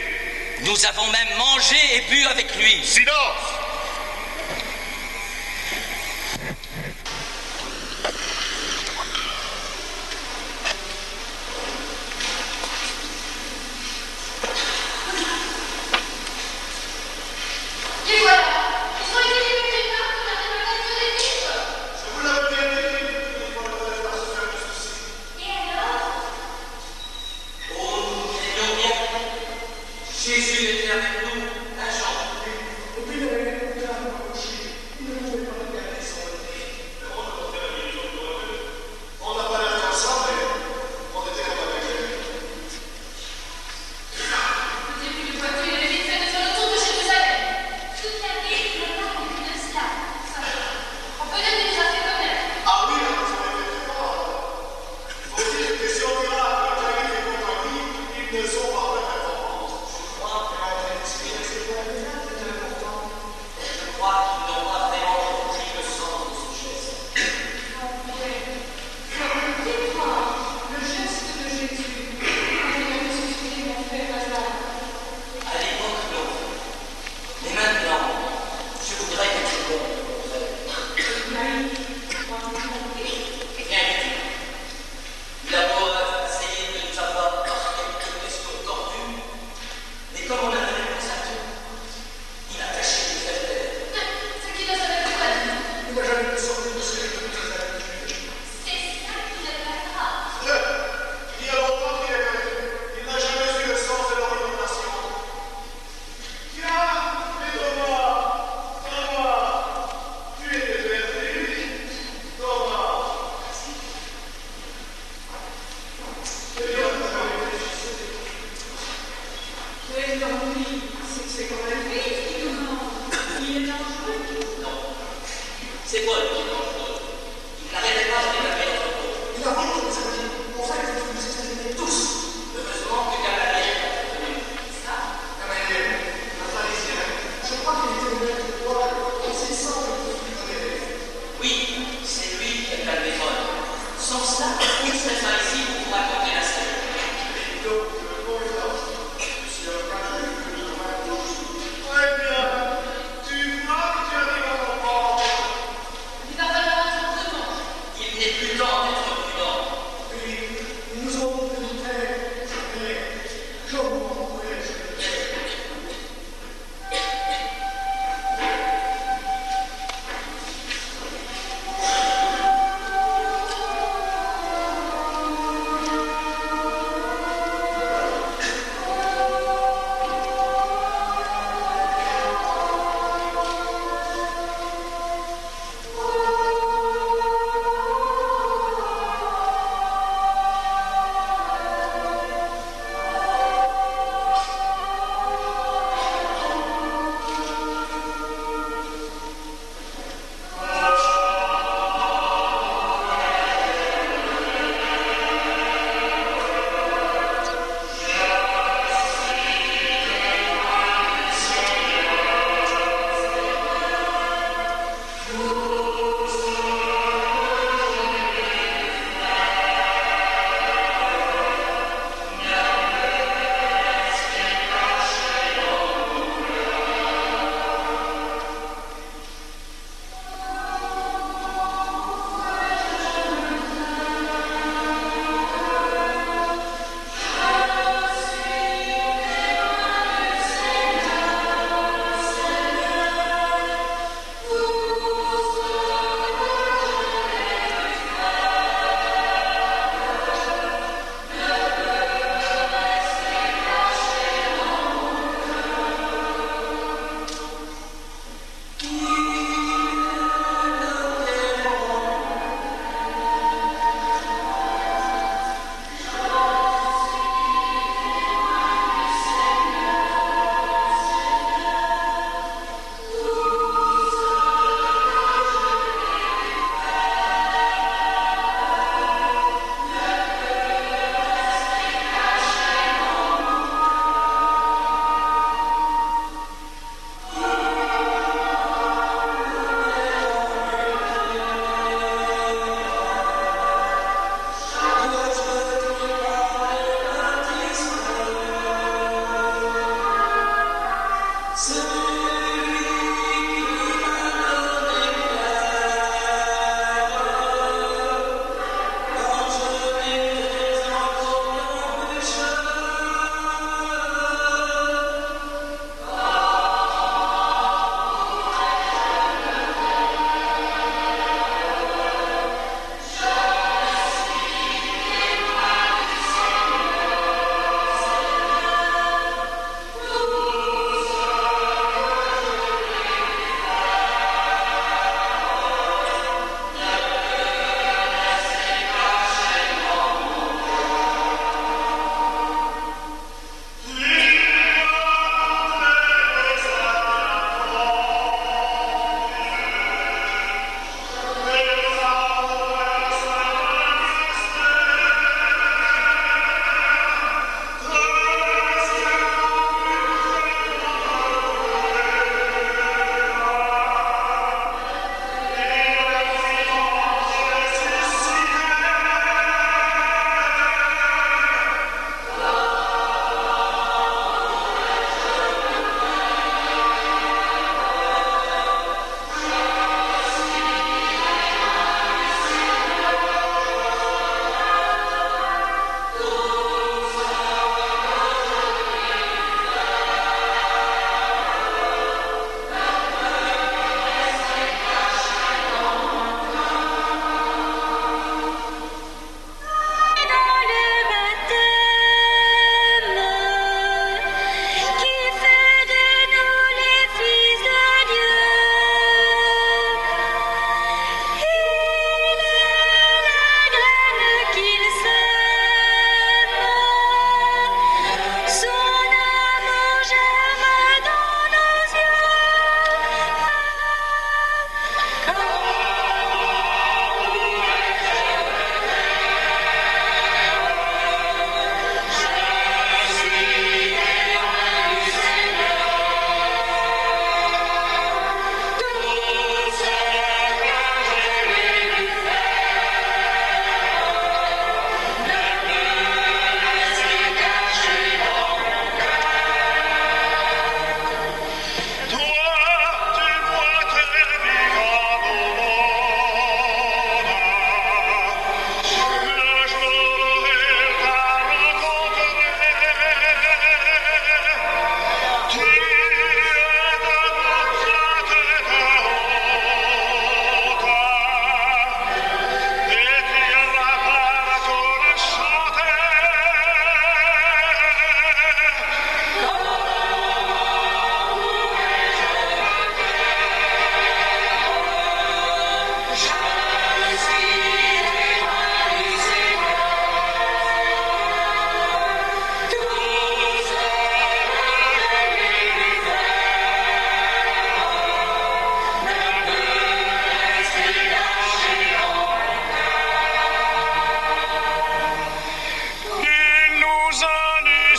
Nous avons même mangé et bu avec lui. Silence. Et voilà, ils sont écrits les chrétiens qu'on a fait des livres. Je vous l'avais bien dit, il faut ne pas se faire de soucis. Et alors? Oh, nous craignons bien. Jésus était avec nous, l'agent. Et puis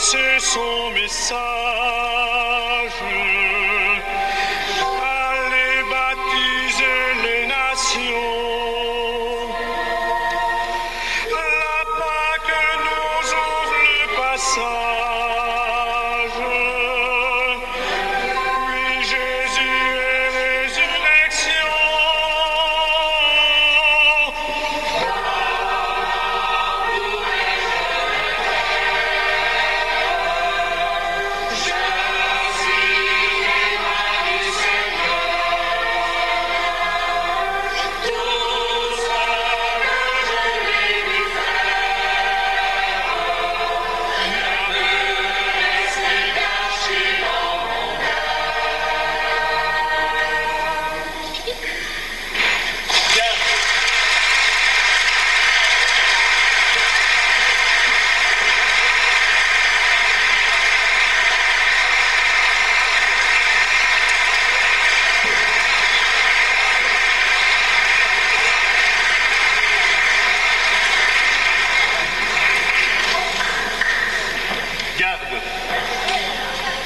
c'est son message. Allez baptiser les nations. La Pâque nous ouvre le passage. Oui, Jésus est résurrection.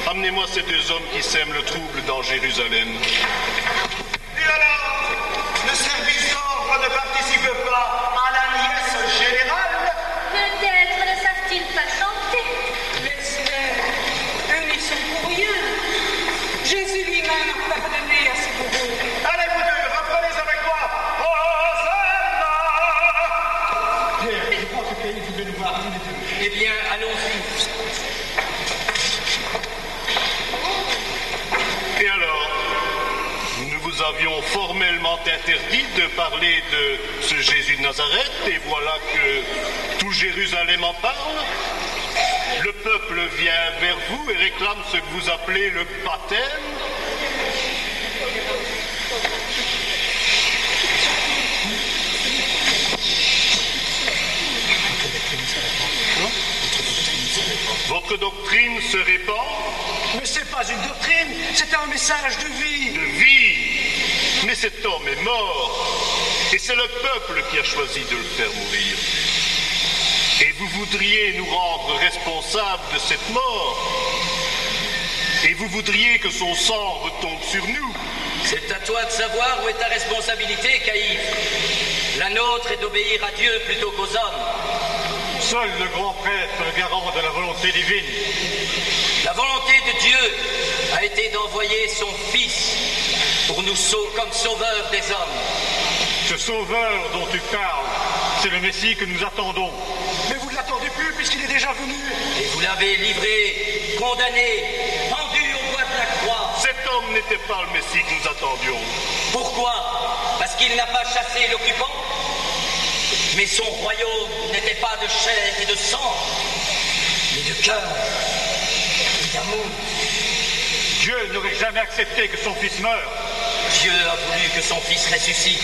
Amenez-moi ces deux hommes qui sèment le trouble dans Jérusalem. Et alors, le service d'ordre ne participe pas à la liesse générale? Peut-être ne savent-ils pas chanter. Laisse-les, eux n'y sont pour rien. Jésus lui-même a pardonné à ses bourreaux. Allez vous deux, reprenez avec moi. Hosanna! Pierre, je crois que Caïn voulait nous voir tous les deux. Eh bien, allons-y. Et alors, nous vous avions formellement interdit de parler de ce Jésus de Nazareth, et voilà que tout Jérusalem en parle. Le peuple vient vers vous et réclame ce que vous appelez le baptême. Votre doctrine se répand. Mais c'est pas une doctrine, c'est un message de vie. De vie. Mais cet homme est mort. Et c'est le peuple qui a choisi de le faire mourir. Et vous voudriez nous rendre responsables de cette mort. Et vous voudriez que son sang retombe sur nous. C'est à toi de savoir où est ta responsabilité, Caïphe. La nôtre est d'obéir à Dieu plutôt qu'aux hommes. Seul le grand prêtre, le garant de la volonté divine. La volonté de Dieu a été d'envoyer son Fils pour nous sauver comme sauveur des hommes. Ce sauveur dont tu parles, c'est le Messie que nous attendons. Mais vous ne l'attendez plus puisqu'il est déjà venu. Et vous l'avez livré, condamné, pendu au bois de la croix. Cet homme n'était pas le Messie que nous attendions. Pourquoi? Parce qu'il n'a pas chassé l'occupant? Mais son royaume n'était pas de chair et de sang, mais de cœur et d'amour. Dieu n'aurait jamais accepté que son fils meure. Dieu a voulu que son fils ressuscite.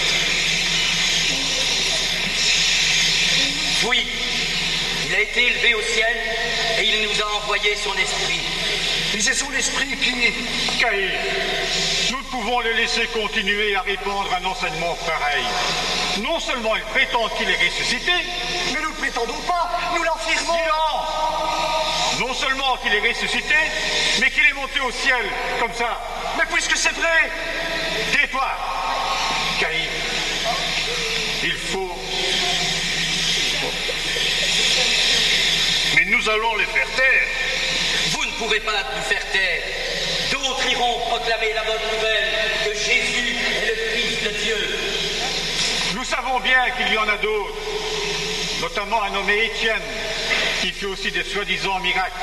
Oui, il a été élevé au ciel et il nous a envoyé son esprit. Et c'est son esprit qui... Caïn, nous ne pouvons le laisser continuer à répandre un enseignement pareil. Non seulement il prétend qu'il est ressuscité, mais nous ne prétendons pas, nous l'affirmons. Silence! Non seulement qu'il est ressuscité, mais qu'il est monté au ciel, comme ça. Mais puisque c'est vrai, tais-toi, Caïn. Il faut... Mais nous allons les faire taire. Vous ne pourrez pas nous faire taire. D'autres iront proclamer la bonne nouvelle que Jésus est le Fils de Dieu. Nous savons bien qu'il y en a d'autres, notamment un nommé Étienne, qui fait aussi des soi-disant miracles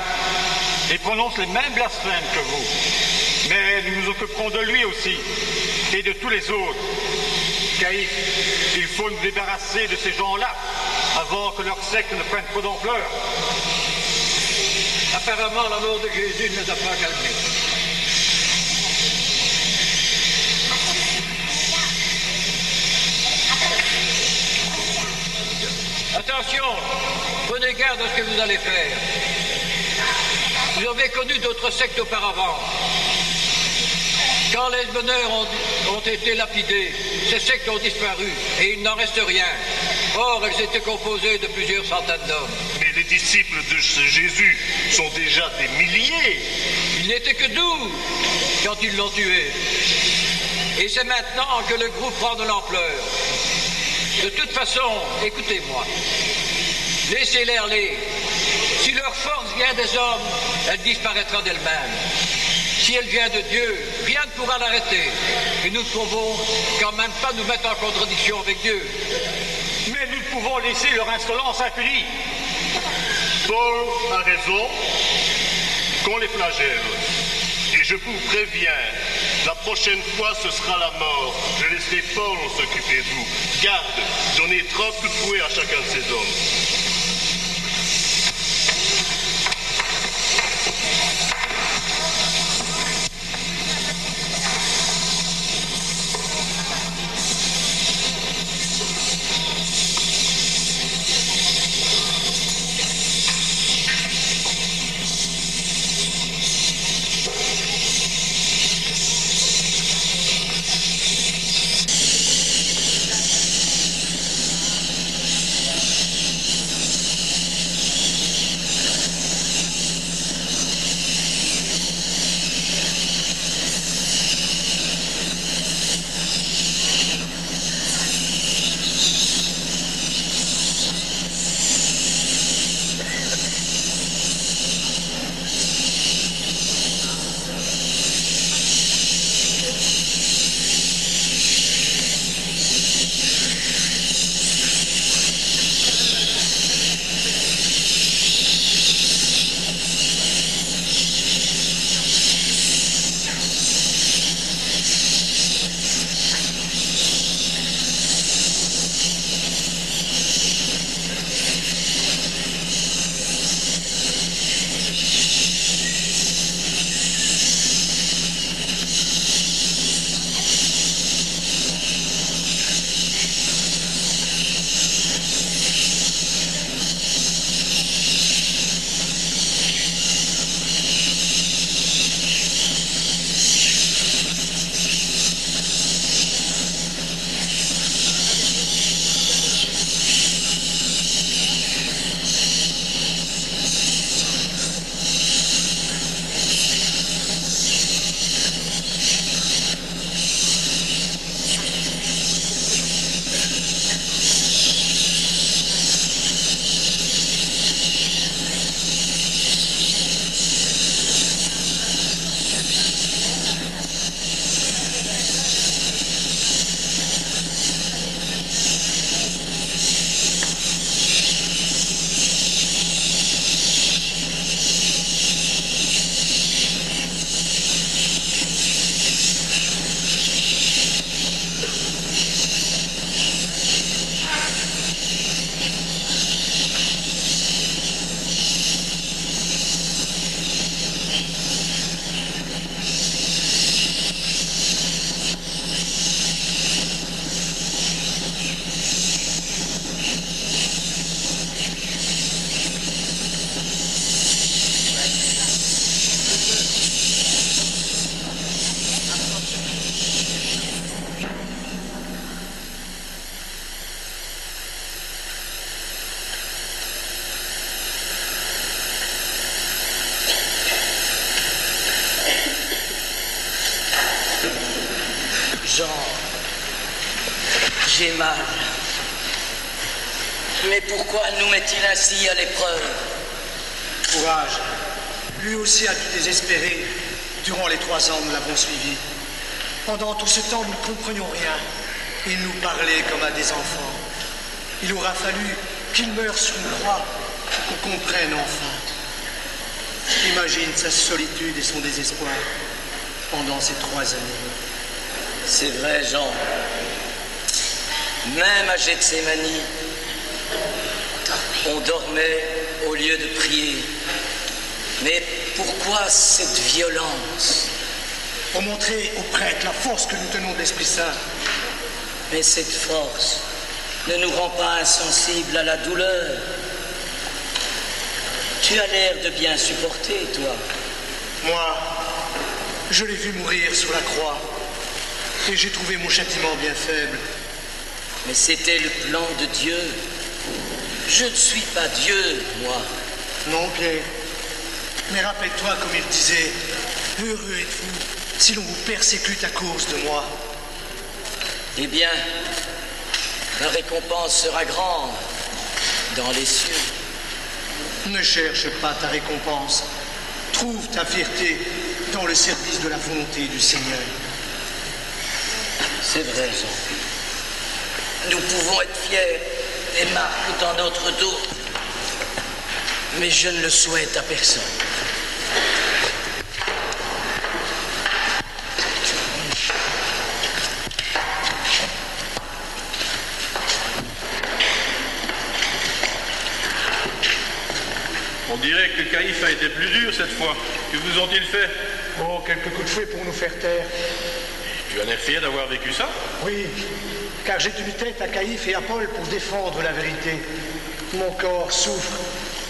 et prononce les mêmes blasphèmes que vous. Mais nous nous occuperons de lui aussi et de tous les autres. Caïphe, il faut nous débarrasser de ces gens-là avant que leur secte ne prenne trop d'ampleur. Apparemment, la mort de Jésus ne les a pas calmés. Attention, prenez garde à ce que vous allez faire. Vous avez connu d'autres sectes auparavant. Quand les meneurs ont été lapidés, ces sectes ont disparu et il n'en reste rien. Or, elles étaient composées de plusieurs centaines d'hommes. Mais les disciples de ce Jésus sont déjà des milliers. Il n'était que 12 quand ils l'ont tué. Et c'est maintenant que le groupe prend de l'ampleur. De toute façon, écoutez-moi. Laissez-les aller. Si leur force vient des hommes, elle disparaîtra d'elle-même. Si elle vient de Dieu, rien ne pourra l'arrêter. Et nous ne pouvons quand même pas nous mettre en contradiction avec Dieu. Mais nous pouvons laisser leur insolence impunie. Paul a raison, qu'on les flagelle. Et je vous préviens, la prochaine fois ce sera la mort. Je laisserai Paul s'occuper de vous. Garde, donnez 30 coups de fouet à chacun de ces hommes. Jean, j'ai mal. Mais pourquoi nous met-il ainsi à l'épreuve? Courage. Lui aussi a dû désespérer. Durant les 3 ans, nous l'avons suivi. Pendant tout ce temps, nous ne comprenions rien. Il nous parlait comme à des enfants. Il aura fallu qu'il meure sur une croix pour qu'on comprenne enfin. Imagine sa solitude et son désespoir pendant ces 3 années. C'est vrai, Jean. Même à Gethsémani, on dormait au lieu de prier. Mais pourquoi cette violence? Pour montrer aux prêtres la force que nous tenons de l'Esprit Saint. Mais cette force ne nous rend pas insensibles à la douleur. Tu as l'air de bien supporter, toi. Moi, je l'ai vu mourir sur la croix. Et j'ai trouvé mon châtiment bien faible. Mais c'était le plan de Dieu. Je ne suis pas Dieu, moi. Non, Pierre. Mais rappelle-toi, comme il disait, heureux êtes-vous si l'on vous persécute à cause de moi. Eh bien, la récompense sera grande dans les cieux. Ne cherche pas ta récompense. Trouve ta fierté dans le service de la volonté du Seigneur. C'est vrai, Jean. Nous pouvons être fiers des marques dans notre dos, mais je ne le souhaite à personne. On dirait que Caïphe a été plus dur cette fois. Que vous ont-ils fait? Oh, quelques coups de fouet pour nous faire taire. Tu as l'air fier d'avoir vécu ça? Oui, car j'ai tenu tête à Caïphe et à Paul pour défendre la vérité. Mon corps souffre,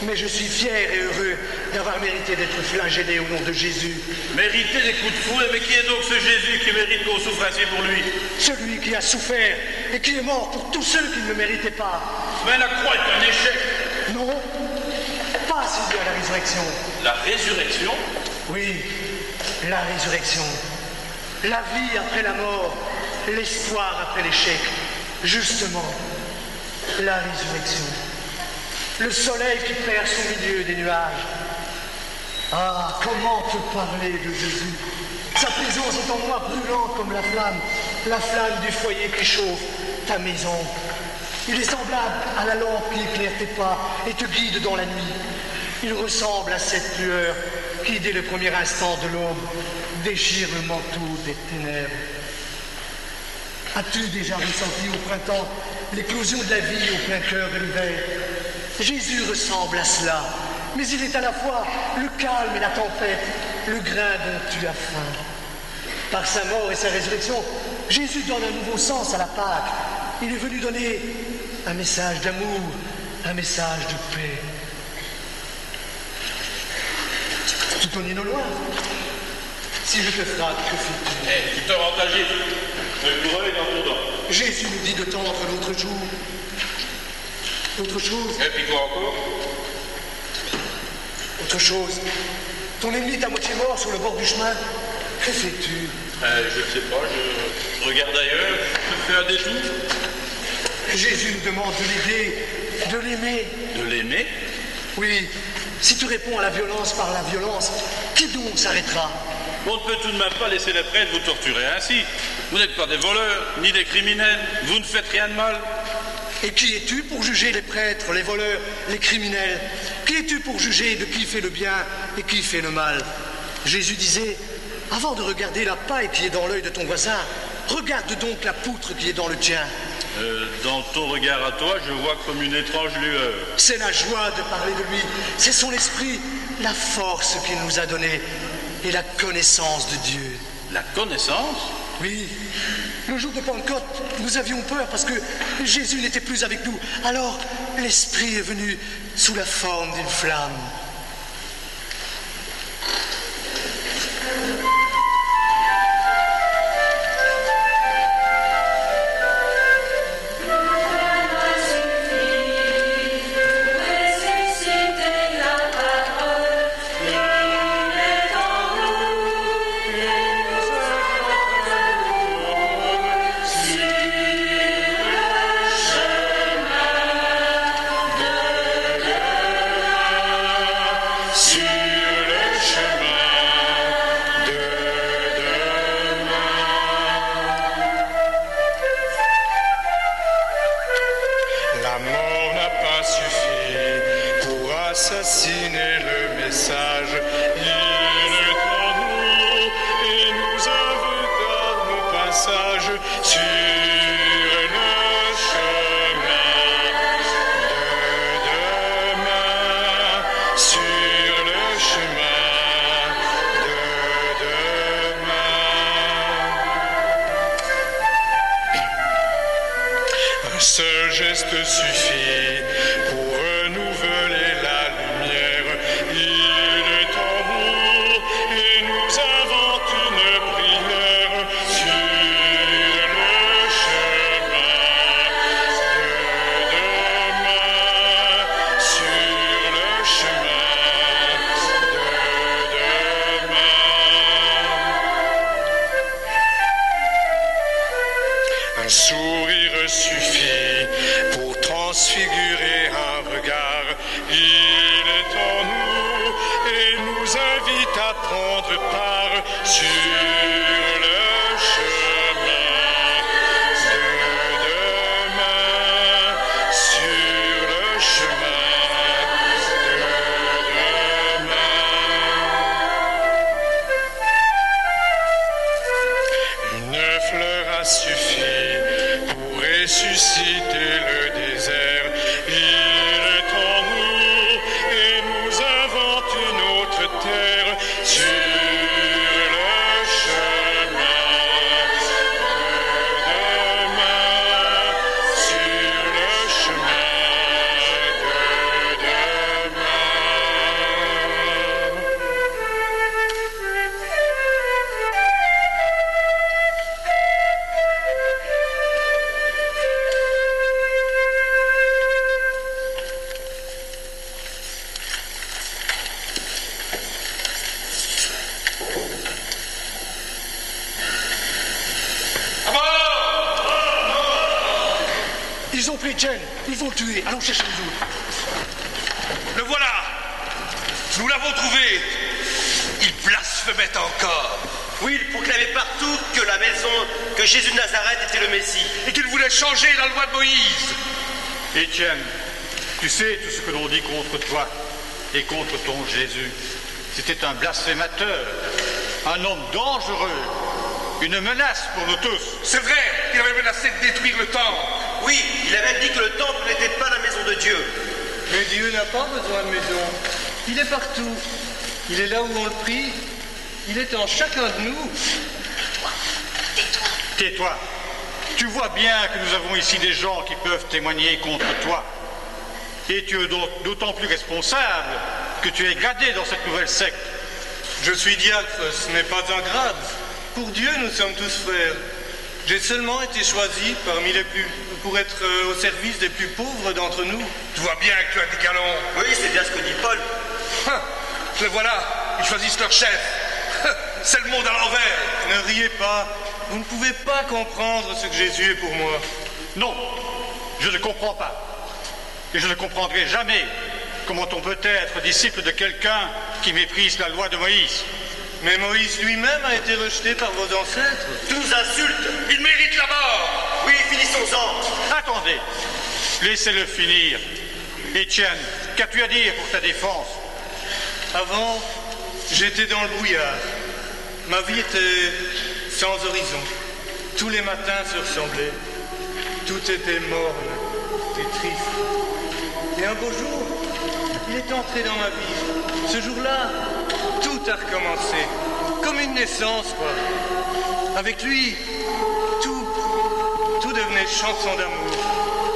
mais je suis fier et heureux d'avoir mérité d'être flagellé au nom de Jésus. Mériter des coups de fouet? Mais qui est donc ce Jésus qui mérite qu'on souffre ainsi pour lui? Celui qui a souffert et qui est mort pour tous ceux qui ne le méritaient pas. Mais la croix est un échec. Non, pas s'il y a la résurrection. La résurrection? Oui, la résurrection. La vie après la mort, l'espoir après l'échec. Justement, la résurrection. Le soleil qui perce au milieu des nuages. Ah, comment te parler de Jésus? Sa présence est en moi brûlante comme la flamme du foyer qui chauffe ta maison. Il est semblable à la lampe qui éclaire tes pas et te guide dans la nuit. Il ressemble à cette lueur qui, dès le premier instant de l'aube, déchire le manteau des ténèbres. As-tu déjà ressenti au printemps l'éclosion de la vie au plein cœur de l'hiver? Jésus ressemble à cela, mais il est à la fois le calme et la tempête, le grain dont tu as faim. Par sa mort et sa résurrection, Jésus donne un nouveau sens à la Pâque. Il est venu donner un message d'amour, un message de paix. Tu t'ennuies au loin. Si je te frappe, que fais-tu? Tu te rends agile. Le couronne dans ton dent. Jésus nous dit de tendre l'autre jour. Autre chose. Et puis quoi encore? Autre chose. Ton ennemi est à moitié mort sur le bord du chemin. Que fais-tu? Je ne sais pas, je regarde ailleurs, je fais un détour. Jésus nous demande de l'aider, de l'aimer. De l'aimer? Oui. Si tu réponds à la violence par la violence, qui donc s'arrêtera? On ne peut tout de même pas laisser les prêtres vous torturer ainsi. Vous n'êtes pas des voleurs, ni des criminels. Vous ne faites rien de mal. Et qui es-tu pour juger les prêtres, les voleurs, les criminels? Qui es-tu pour juger de qui fait le bien et qui fait le mal? Jésus disait, avant de regarder la paille qui est dans l'œil de ton voisin, regarde donc la poutre qui est dans le tien. Dans ton regard à toi, je vois comme une étrange lueur. C'est la joie de parler de lui. C'est son esprit, la force qu'il nous a donnée et la connaissance de Dieu. La connaissance? Oui. Le jour de Pentecôte, nous avions peur parce que Jésus n'était plus avec nous. Alors, l'Esprit est venu sous la forme d'une flamme. Assassiner le message, il est en nous et nous aveugle nos passages sur le chemin de demain, sur le chemin de demain. Un seul geste suffit pour renouveler la lumière. Il est en nous et nous invente une prière sur le chemin de demain, sourire suffit pour transfigurer un regard. Il est en nous et nous invite à prendre part sur le chemin de demain, sur le chemin de demain. Une fleur a suffi pour ressusciter le désert. Il est en nous et nous invente une autre terre sur le chemin de demain, sur le chemin de demain. Ils ont pris Jen, ils vont le tuer. Allons chercher les autres. Le voilà. Nous l'avons trouvé. Il blasphémait encore. Oui, il proclamait partout que la maison, que Jésus de Nazareth était le Messie. Et qu'il voulait changer la loi de Moïse. Étienne, tu sais tout ce que l'on dit contre toi et contre ton Jésus. C'était un blasphémateur, un homme dangereux, une menace pour nous tous. C'est vrai qu'il avait menacé de détruire le temple. Oui, il a même dit que le temple n'était pas la maison de Dieu. Mais Dieu n'a pas besoin de maison. Il est partout. Il est là où on le prie. Il est en chacun de nous. Tais-toi. Tais-toi. Tu vois bien que nous avons ici des gens qui peuvent témoigner contre toi. Et tu es donc d'autant plus responsable que tu es gradé dans cette nouvelle secte. Je suis diacre, ce n'est pas un grade. Pour Dieu, nous sommes tous frères. J'ai seulement été choisi parmi les plus pour être au service des plus pauvres d'entre nous. Tu vois bien que tu as des galons. Oui, c'est bien ce que dit Paul. Le voilà, ils choisissent leur chef. C'est le monde à l'envers. Ne riez pas. Vous ne pouvez pas comprendre ce que Jésus est pour moi. Non, je ne comprends pas. Et je ne comprendrai jamais comment on peut être disciple de quelqu'un qui méprise la loi de Moïse. Mais Moïse lui-même a été rejeté par vos ancêtres. Tu nous insultes. Il mérite la mort. Oui, finissons-en. Attendez, laissez-le finir. Étienne, qu'as-tu à dire pour ta défense? Avant, j'étais dans le brouillard. Ma vie était sans horizon. Tous les matins se ressemblaient. Tout était morne et triste. Et un beau jour, il est entré dans ma vie. Ce jour-là, tout a recommencé. Comme une naissance, quoi. Avec lui, tout devenait chanson d'amour.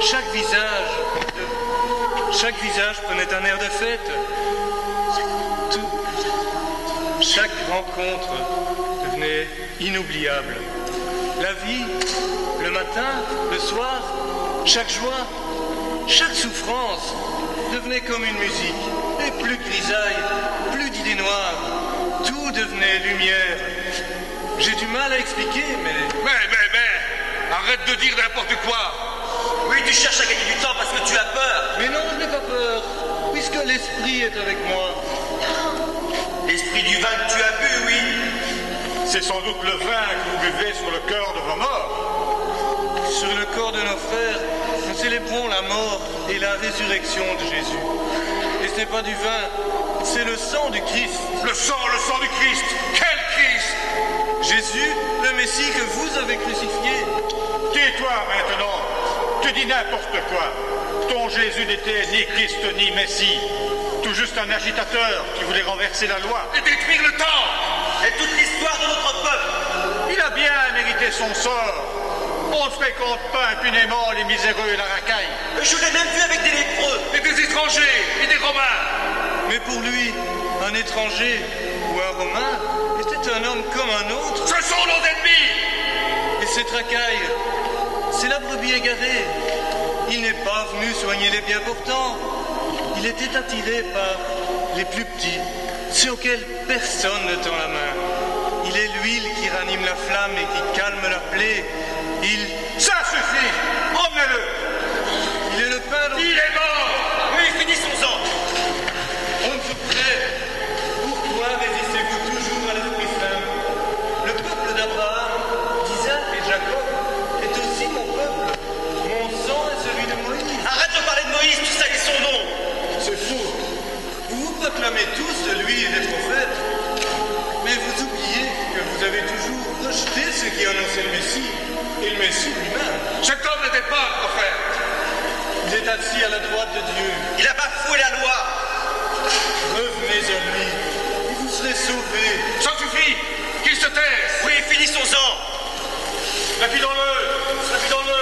Chaque visage prenait un air de fête. Chaque rencontre devenait inoubliable. La vie, le matin, le soir, chaque joie, chaque souffrance devenait comme une musique. Et plus de grisaille, plus d'idées noires, tout devenait lumière. J'ai du mal à expliquer, mais... Arrête de dire n'importe quoi. Oui, tu cherches à gagner du temps parce que tu as peur. Mais non, je n'ai pas peur, puisque l'esprit est avec moi. L'esprit du vin que tu as bu, oui. C'est sans doute le vin que vous buvez sur le cœur de vos morts. Sur le corps de nos frères, nous célébrons la mort et la résurrection de Jésus. Et ce n'est pas du vin, c'est le sang du Christ. Le sang du Christ. Quel Christ? Jésus, le Messie que vous avez crucifié. Tais-toi maintenant. Tu dis n'importe quoi. Ton Jésus n'était ni Christ ni Messie. Tout juste un agitateur qui voulait renverser la loi. Et détruire le temps. Et toute l'histoire de notre peuple. Il a bien mérité son sort. On ne fréquente pas impunément les miséreux et la racaille. Je l'ai même vu avec des lépreux. Et des étrangers et des Romains. Mais pour lui, un étranger ou un Romain était un homme comme un autre. Ce sont nos ennemis. Et cette racaille, c'est la brebis égarée. Il n'est pas venu soigner les bien portants. Il était attiré par les plus petits, ceux auxquels personne ne tend la main. Il est l'huile qui ranime la flamme et qui calme la plaie. Ça suffit! Emmenez-le! Il est le pain dont... Il est mort! Oui, finissons-en! On ne vous plaît. Pourquoi résistez-vous toujours à l'esprit saint? Le peuple d'Abraham, d'Isaac et de Jacob est aussi mon peuple. Mon sang est celui de Moïse. Arrête de parler de Moïse, tu salis son nom! C'est faux. Vous vous proclamez tous de lui et des prophètes. Mais vous oubliez que vous avez toujours rejeté ceux qui annonçaient le Messie et le Messie lui-même. Cet homme n'était pas un prophète! Il est assis à la droite de Dieu. Il a bafoué la loi! Revenez à lui et vous serez sauvés. Ça suffit! Qu'il se taise! Oui, finissons-en! Lapidons-le! Lapidons-le!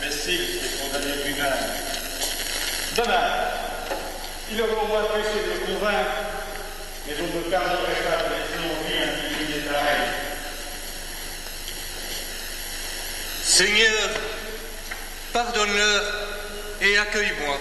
Imbécile qui est condamné lui-même. Demain, il aurait au moins pu essayer de le convaincre, mais je ne me permettrai pas de laisser mon vie intimider pareil. Seigneur, pardonne-leur et accueille-moi.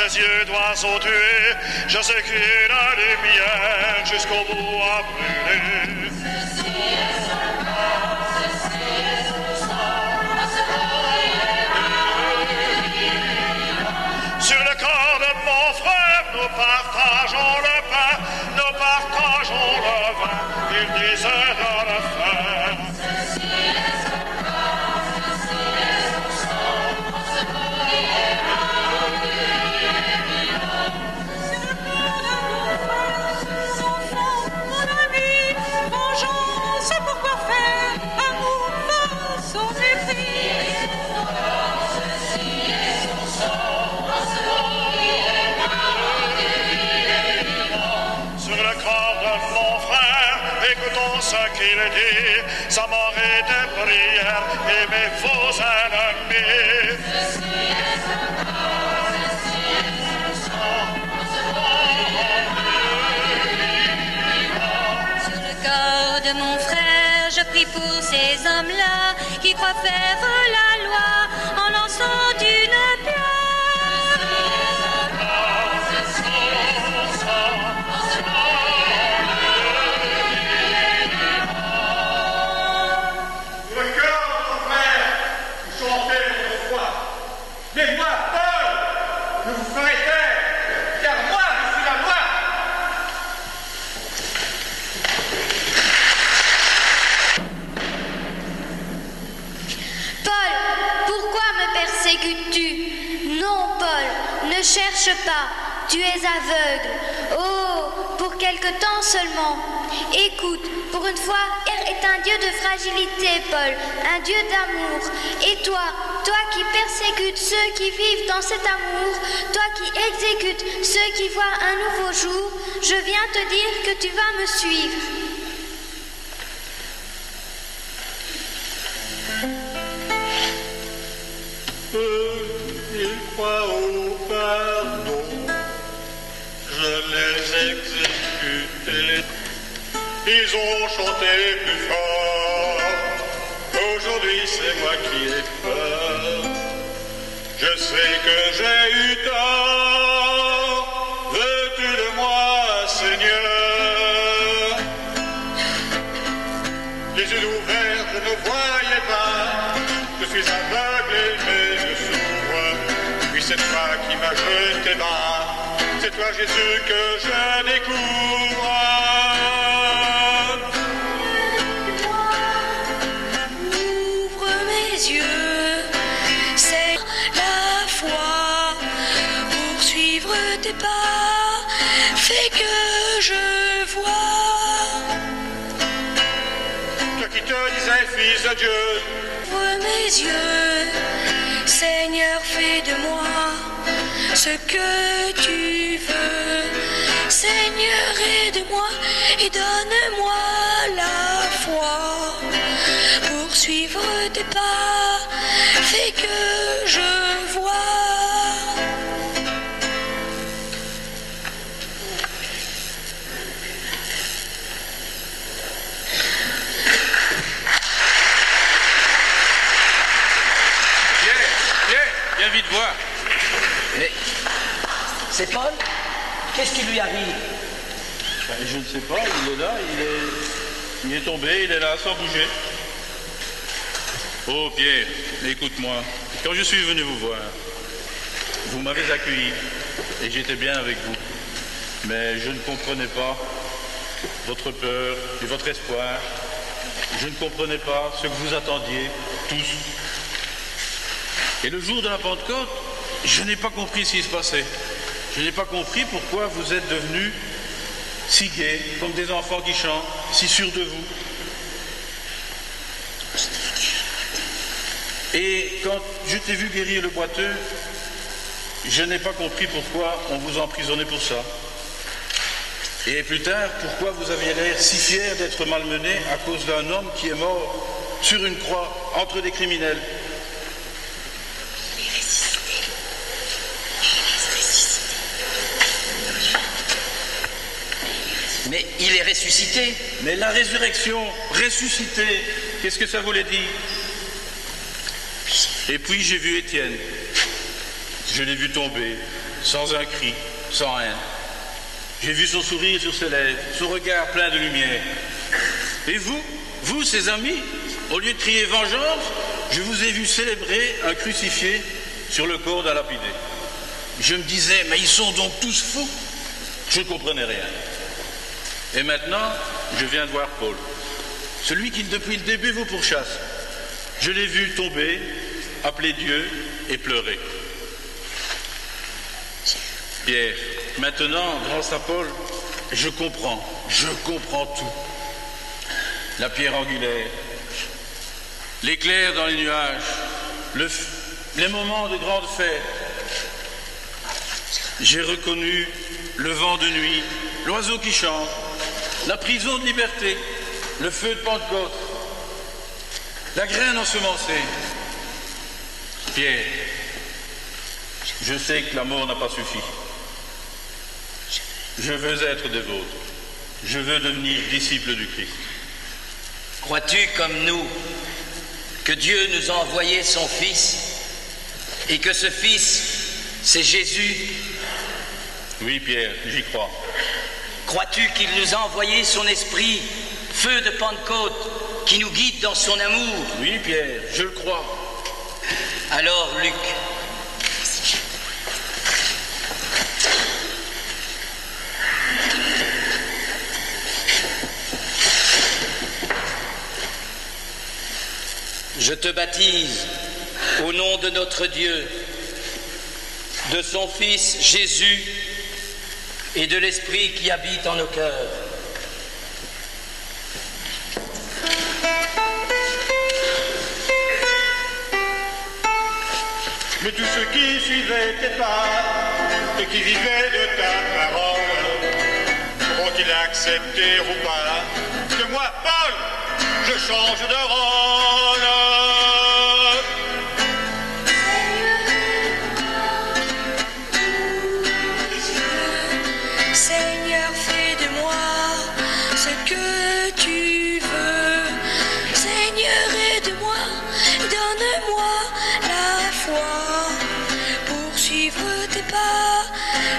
ces yeux d'oiseaux tués, je sais que la lumière jusqu'au bout a brûlé. Sur le corps de mon frère, nous partageons le pain, nous partageons le vin, il disait à la fin. Ce qu'il dit, sa mort était prière et mes faux ennemis. Sur le corps de mon frère, je prie pour ces hommes-là qui croient faire la loi en lançant une pierre. Mais moi, Paul, je vous ferai taire, car moi, je suis la loi. Paul, pourquoi me persécutes-tu? Non, Paul, ne cherche pas, tu es aveugle. Oh, pour quelque temps seulement. Écoute, pour une fois, est un Dieu de fragilité, Paul, un Dieu d'amour. Et toi qui persécutes ceux qui vivent dans cet amour, toi qui exécutes ceux qui voient un nouveau jour, je viens te dire que tu vas me suivre. Ils croient au pardon, je les exécutais. Ils ont chanté plus fort. Aujourd'hui, c'est moi qui ai peur. Je sais que j'ai eu tort. Veux-tu de moi, Seigneur? Les yeux ouverts, je ne voyais pas. Je suis aveugle, mais je s'ouvre. Puis c'est toi qui m'as jeté bas. C'est toi, Jésus, que je découvre. Tes pas, fais que je vois. Toi qui te disais fils de Dieu, ouvre mes yeux, Seigneur, fais de moi ce que tu veux. Seigneur, aide-moi et donne-moi la foi pour suivre tes pas, fais que je vois. Viens vite voir. Mais c'est Paul? Qu'est-ce qui lui arrive? Je ne sais pas, il est là, il est tombé, il est là sans bouger. Oh Pierre, écoute-moi. Quand je suis venu vous voir, vous m'avez accueilli et j'étais bien avec vous. Mais je ne comprenais pas votre peur et votre espoir. Je ne comprenais pas ce que vous attendiez, tous. Et le jour de la Pentecôte, je n'ai pas compris ce qui se passait. Je n'ai pas compris pourquoi vous êtes devenus si gais, comme des enfants qui chantent, si sûrs de vous. Et quand je t'ai vu guérir le boiteux, je n'ai pas compris pourquoi on vous emprisonnait pour ça. Et plus tard, pourquoi vous aviez l'air si fier d'être malmené à cause d'un homme qui est mort sur une croix entre des criminels. Mais il est ressuscité. Mais la résurrection, ressuscité, qu'est-ce que ça voulait dire? Et puis j'ai vu Étienne. Je l'ai vu tomber, sans un cri, sans rien. J'ai vu son sourire sur ses lèvres, son regard plein de lumière. Et vous, ses amis, au lieu de crier vengeance, je vous ai vu célébrer un crucifié sur le corps d'un lapidé. Je me disais, mais ils sont donc tous fous. Je ne comprenais rien. Et maintenant, je viens de voir Paul, celui qui depuis le début vous pourchasse. Je l'ai vu tomber, appeler Dieu et pleurer. Pierre, maintenant, grâce à Paul, je comprends tout. La pierre angulaire, l'éclair dans les nuages, les moments de grande fête. J'ai reconnu le vent de nuit, l'oiseau qui chante, la prison de liberté, le feu de Pentecôte, la graine ensemencée. Pierre, je sais que la mort n'a pas suffi. Je veux être des vôtres. Je veux devenir disciple du Christ. Crois-tu, comme nous, que Dieu nous a envoyé son Fils et que ce Fils, c'est Jésus? Oui, Pierre, j'y crois. Crois-tu qu'il nous a envoyé son Esprit, feu de Pentecôte, qui nous guide dans son amour? Oui, Pierre, je le crois. Alors, Luc, je te baptise au nom de notre Dieu, de son Fils Jésus et de l'Esprit qui habite en nos cœurs. Mais tous ceux qui suivaient tes pas et qui vivaient de ta parole, pourront-ils accepter ou pas que moi, Paul, je change de rôle? Seigneur, fais de moi ce que tu veux. Seigneur, aide-moi, donne-moi la foi pour suivre tes pas.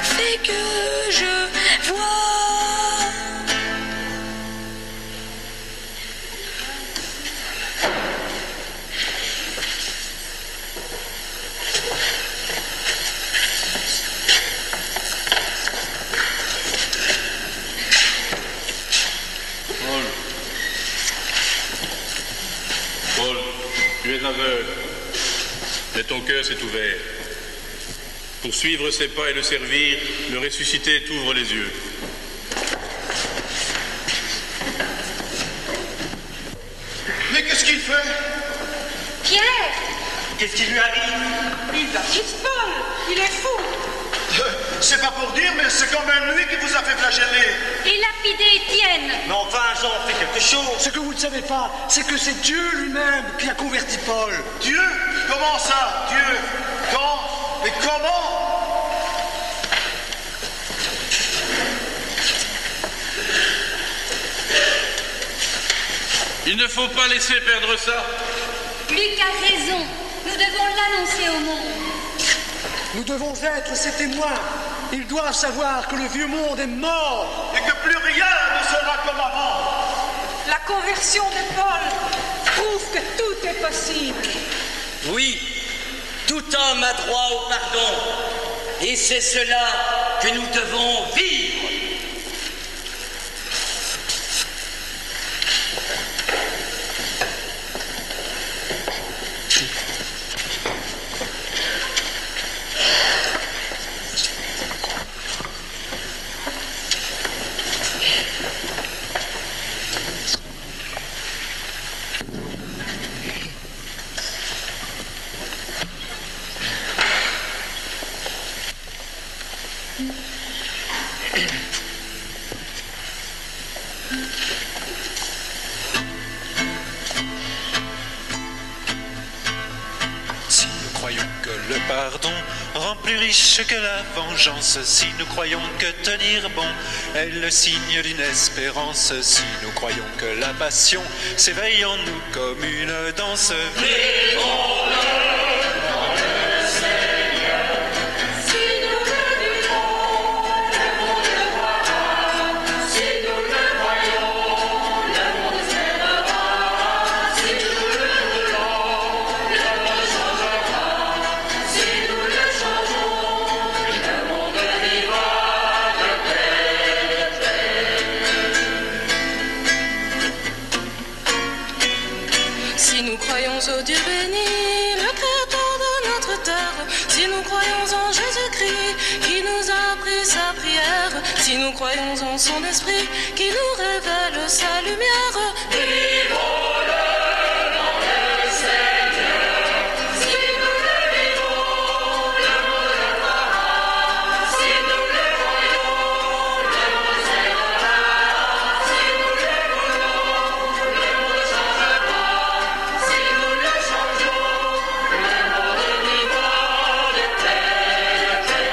Fais que je vois. Paul, tu es aveugle, mais ton cœur s'est ouvert. Pour suivre ses pas et le servir, le ressuscité t'ouvre les yeux. Mais qu'est-ce qu'il fait? Pierre! Qu'est-ce qui lui arrive? Il baptise Paul, il est fou. C'est pas pour dire, mais c'est quand même lui qui vous a fait flageller. Et lapidé Étienne. Mais enfin, Jean, fais quelque chose. Ce que vous ne savez pas, c'est que c'est Dieu lui-même qui a converti Paul. Dieu? Comment ça, Dieu? Quand? Mais comment? Il ne faut pas laisser perdre ça. Luc a raison. Nous devons l'annoncer au monde. Nous devons être ses témoins. Ils doivent savoir que le vieux monde est mort. Et que plus rien ne sera comme avant. La conversion de Paul prouve que tout est possible. oui, tout homme a droit au pardon, et c'est cela que nous devons vivre. Si nous croyons que le pardon rend plus riche que la vengeance, si nous croyons que tenir bon est le signe d'une espérance, si nous croyons que la passion s'éveille en nous comme une danse, vivons-le dans le Seigneur. Si nous Si nous croyons au Dieu béni, le Créateur de notre terre, si nous croyons en Jésus-Christ, qui nous a appris sa prière, si nous croyons en son esprit, qui nous révèle sa lumière, vivons-le dans le Seigneur. Si nous le vivons, le monde le croira. Si nous le croyons, le monde s'élèvera. Si nous le voulons, le monde changera. Si nous le changeons, le monde vivra de paix, de paix.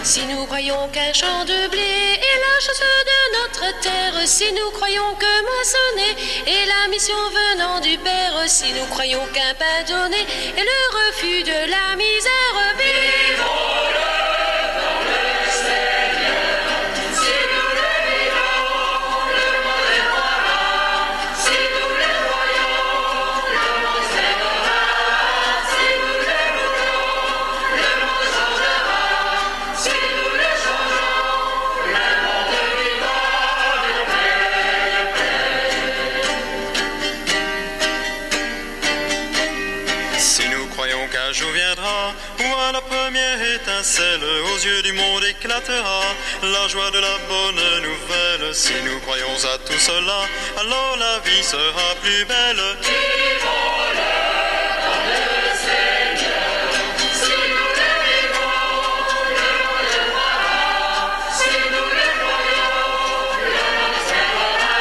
Si nous croyons qu'un champ de blé est la chose de notre terre, si nous croyons que moissonner est la mission venant du Père, si nous croyons qu'un pain donné est le refus de la misère, vivons-le dans le Seigneur. Si nous le vivons, le monde le croira. Si nous le croyons, le monde s'élèvera. Si nous le voulons, le monde changera. Si nous le changeons, le monde vivra de paix, de paix. Si nous croyons qu'un jour viendra, où à la première étincelle, aux yeux du monde éclatera la joie de la bonne nouvelle. Si nous croyons à tout cela, alors la vie sera plus belle. Vivons-le dans le Seigneur. Si nous le vivons, le monde le croira. Si nous le croyons, le monde s'élèvera.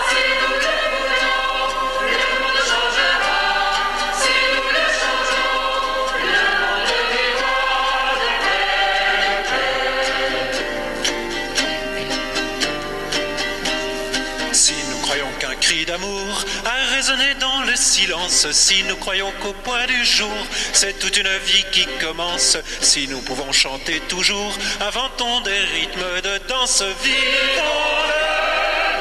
Si nous le voulons, le monde changera. Si nous le changeons, le monde vivra de paix, de paix. Si nous croyons qu'un cri d'amour a résonné dans le silence, si nous croyons qu'au point du jour, c'est toute une vie qui commence, si nous pouvons chanter toujours, inventons des rythmes de danse, vivons-le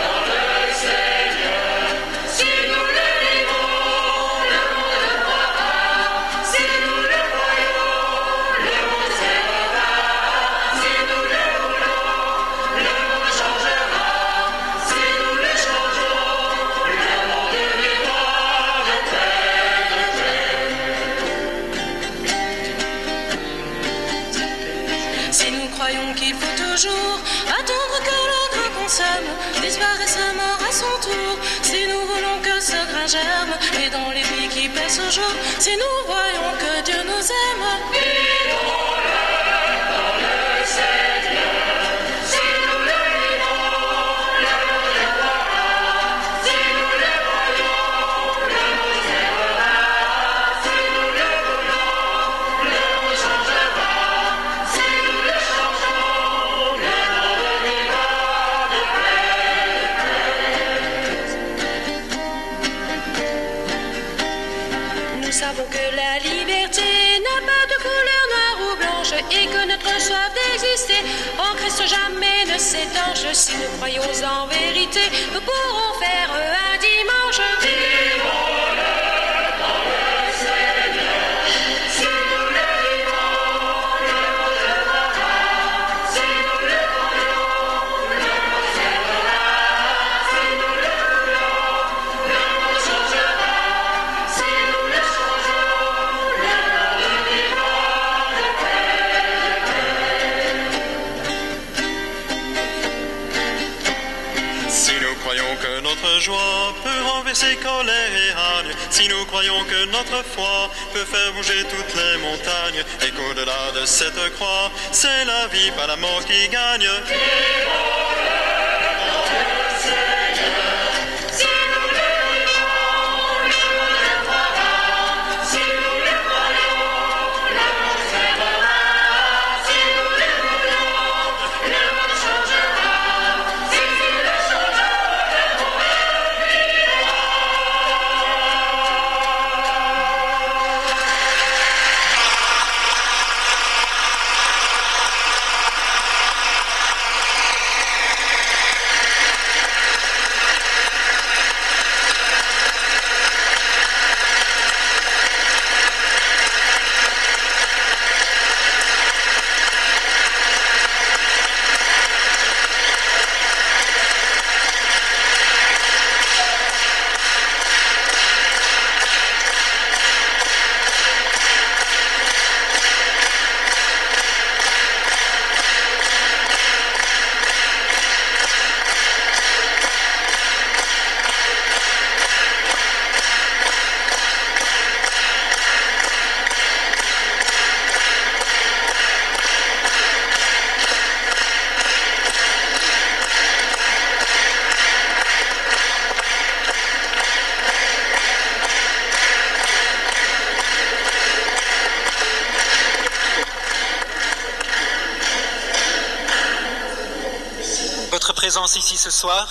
dans le Seigneur. Si nous le vivons, le monde le croira. Si nous le croyons, le monde s'élèvera. Si nous le voulons, le monde changera. Si nous le changeons, le monde vivra de paix, de paix. Si nous croyons qu'il faut toujours attendre que l'autre consomme, disparaisse mort à son tour, si nous voulons que ce grain germe, et dans les vies qui passent au jour, si nous voyons que Dieu nous aime, vivons-le dans le Seigneur. Si nous le vivons, le monde le croira. Si nous le croyons, le monde s'élèvera. Si nous le voulons, le monde changera. Si nous le changeons, le monde vivra de paix, de paix. Nous savons que la liberté n'a pas de couleur noire ou blanche et que notre soif d'exister en Christ jamais ne s'étanche. Si nous croyons en vérité, nous pourrons faire un dimanche. Vivons-le dans le Seigneur. Si nous le vivons, le monde le croira. Si nous le croyons, le monde s'élèvera. Si nous le voulons, le monde changera. Si nous le changeons, le monde vivra de paix, de paix. Si nous croyons que notre joie peut renverser colère et rage, si nous croyons que notre foi peut faire bouger toutes les montagnes, et qu'au-delà de cette croix, c'est la vie, pas la mort qui gagne. Vivons-le dans le Seigneur. Si nous le vivons, le monde le croira. Si nous le croyons, le monde s'élèvera. Si nous le voulons, le monde changera. Si nous le changeons, le monde vivra. présence ici ce soir.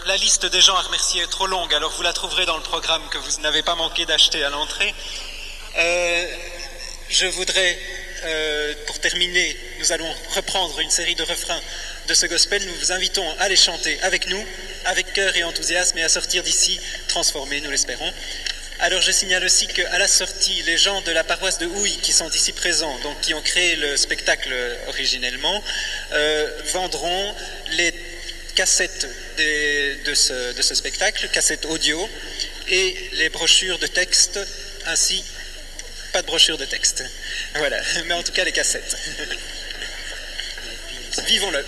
La liste des gens à remercier est trop longue, alors vous la trouverez dans le programme que vous n'avez pas manqué d'acheter à l'entrée. Je voudrais, pour terminer, nous allons reprendre une série de refrains de ce gospel. Nous vous invitons à les chanter avec nous, avec cœur et enthousiasme, et à sortir d'ici transformés, nous l'espérons. Alors je signale aussi qu'à la sortie, les gens de la paroisse de Houille qui sont ici présents, donc qui ont créé le spectacle originellement, vendront les cassettes de ce spectacle, cassettes audio, et les brochures de texte, ainsi, pas de brochures de texte, voilà, mais en tout cas les cassettes. Vivons-le.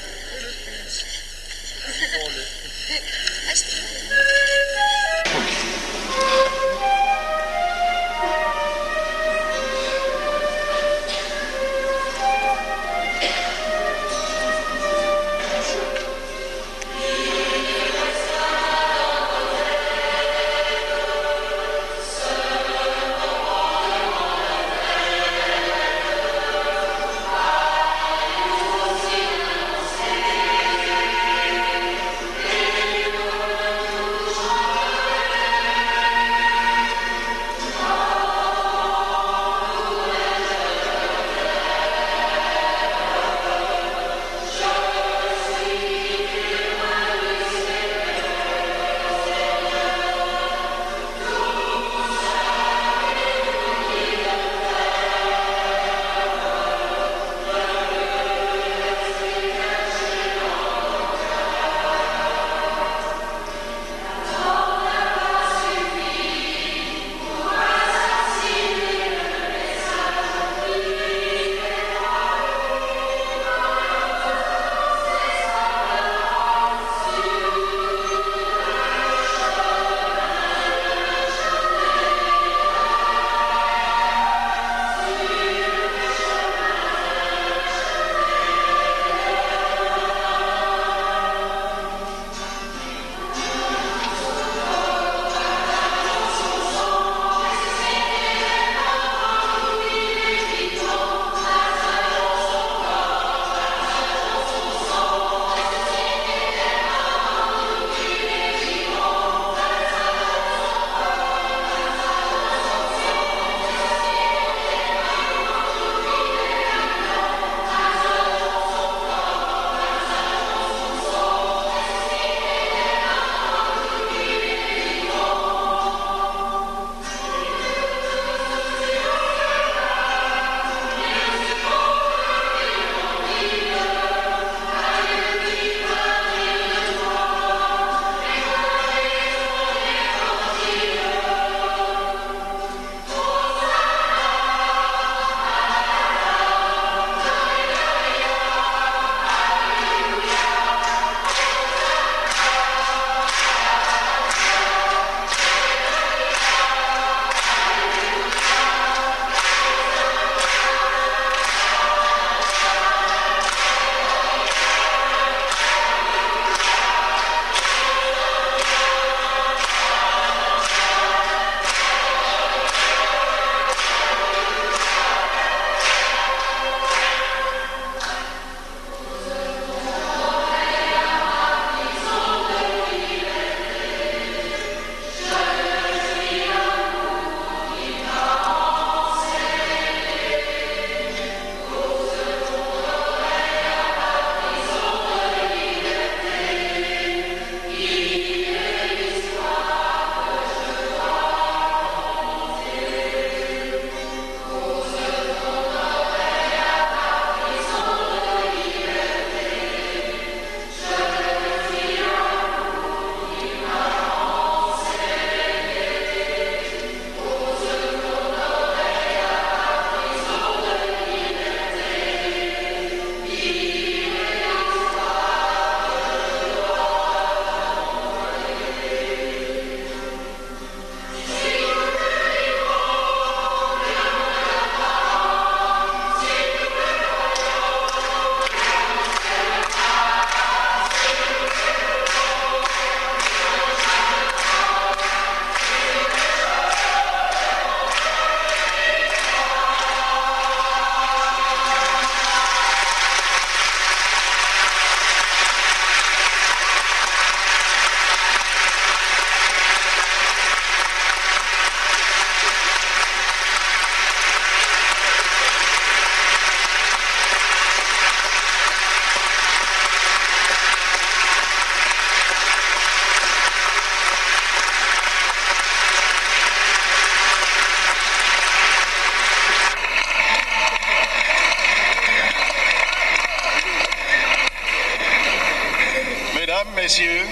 messieurs,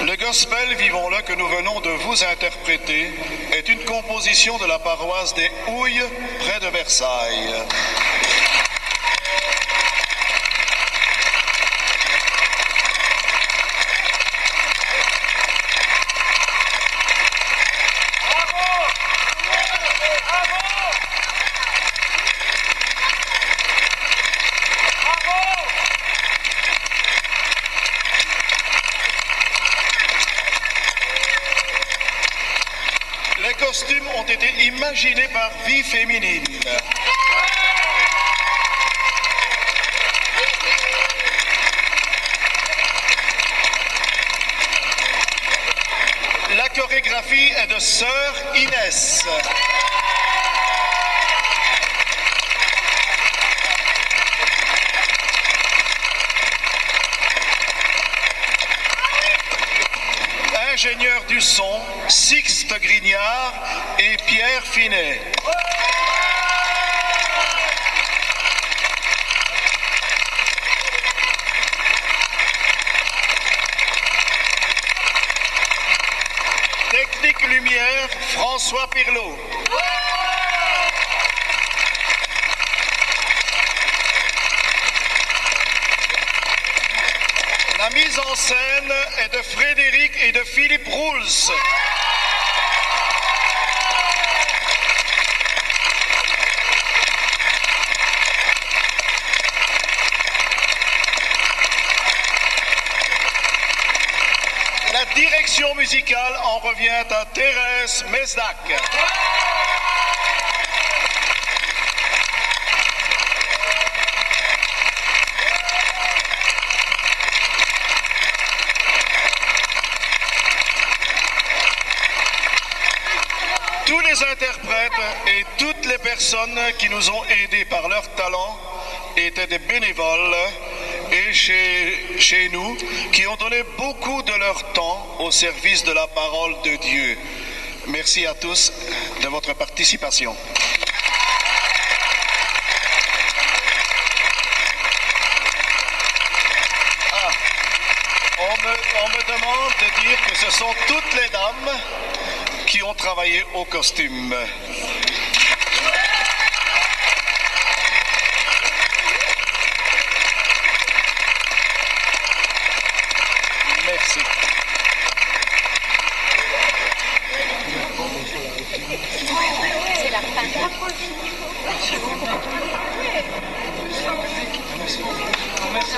le gospel Vivons-le que nous venons de vous interpréter est une composition de la paroisse des Houilles près de Versailles. Les costumes ont été imaginés par Vie Féminine. La chorégraphie est de Sœur Inès. Ingénieur du son, Sixte Grignard et Pierre Finet. Technique lumière, François Pirlot. La mise en scène est de Frédéric et de Philippe Rouls. La direction musicale en revient à Thérèse Mesdac. Tous les interprètes et toutes les personnes qui nous ont aidés par leur talent étaient des bénévoles et chez nous qui ont donné beaucoup de leur temps au service de la parole de Dieu. Merci à tous de votre participation. On me demande de dire que ce sont toutes les dames qui ont travaillé au costume. Merci. C'est la fin. Merci.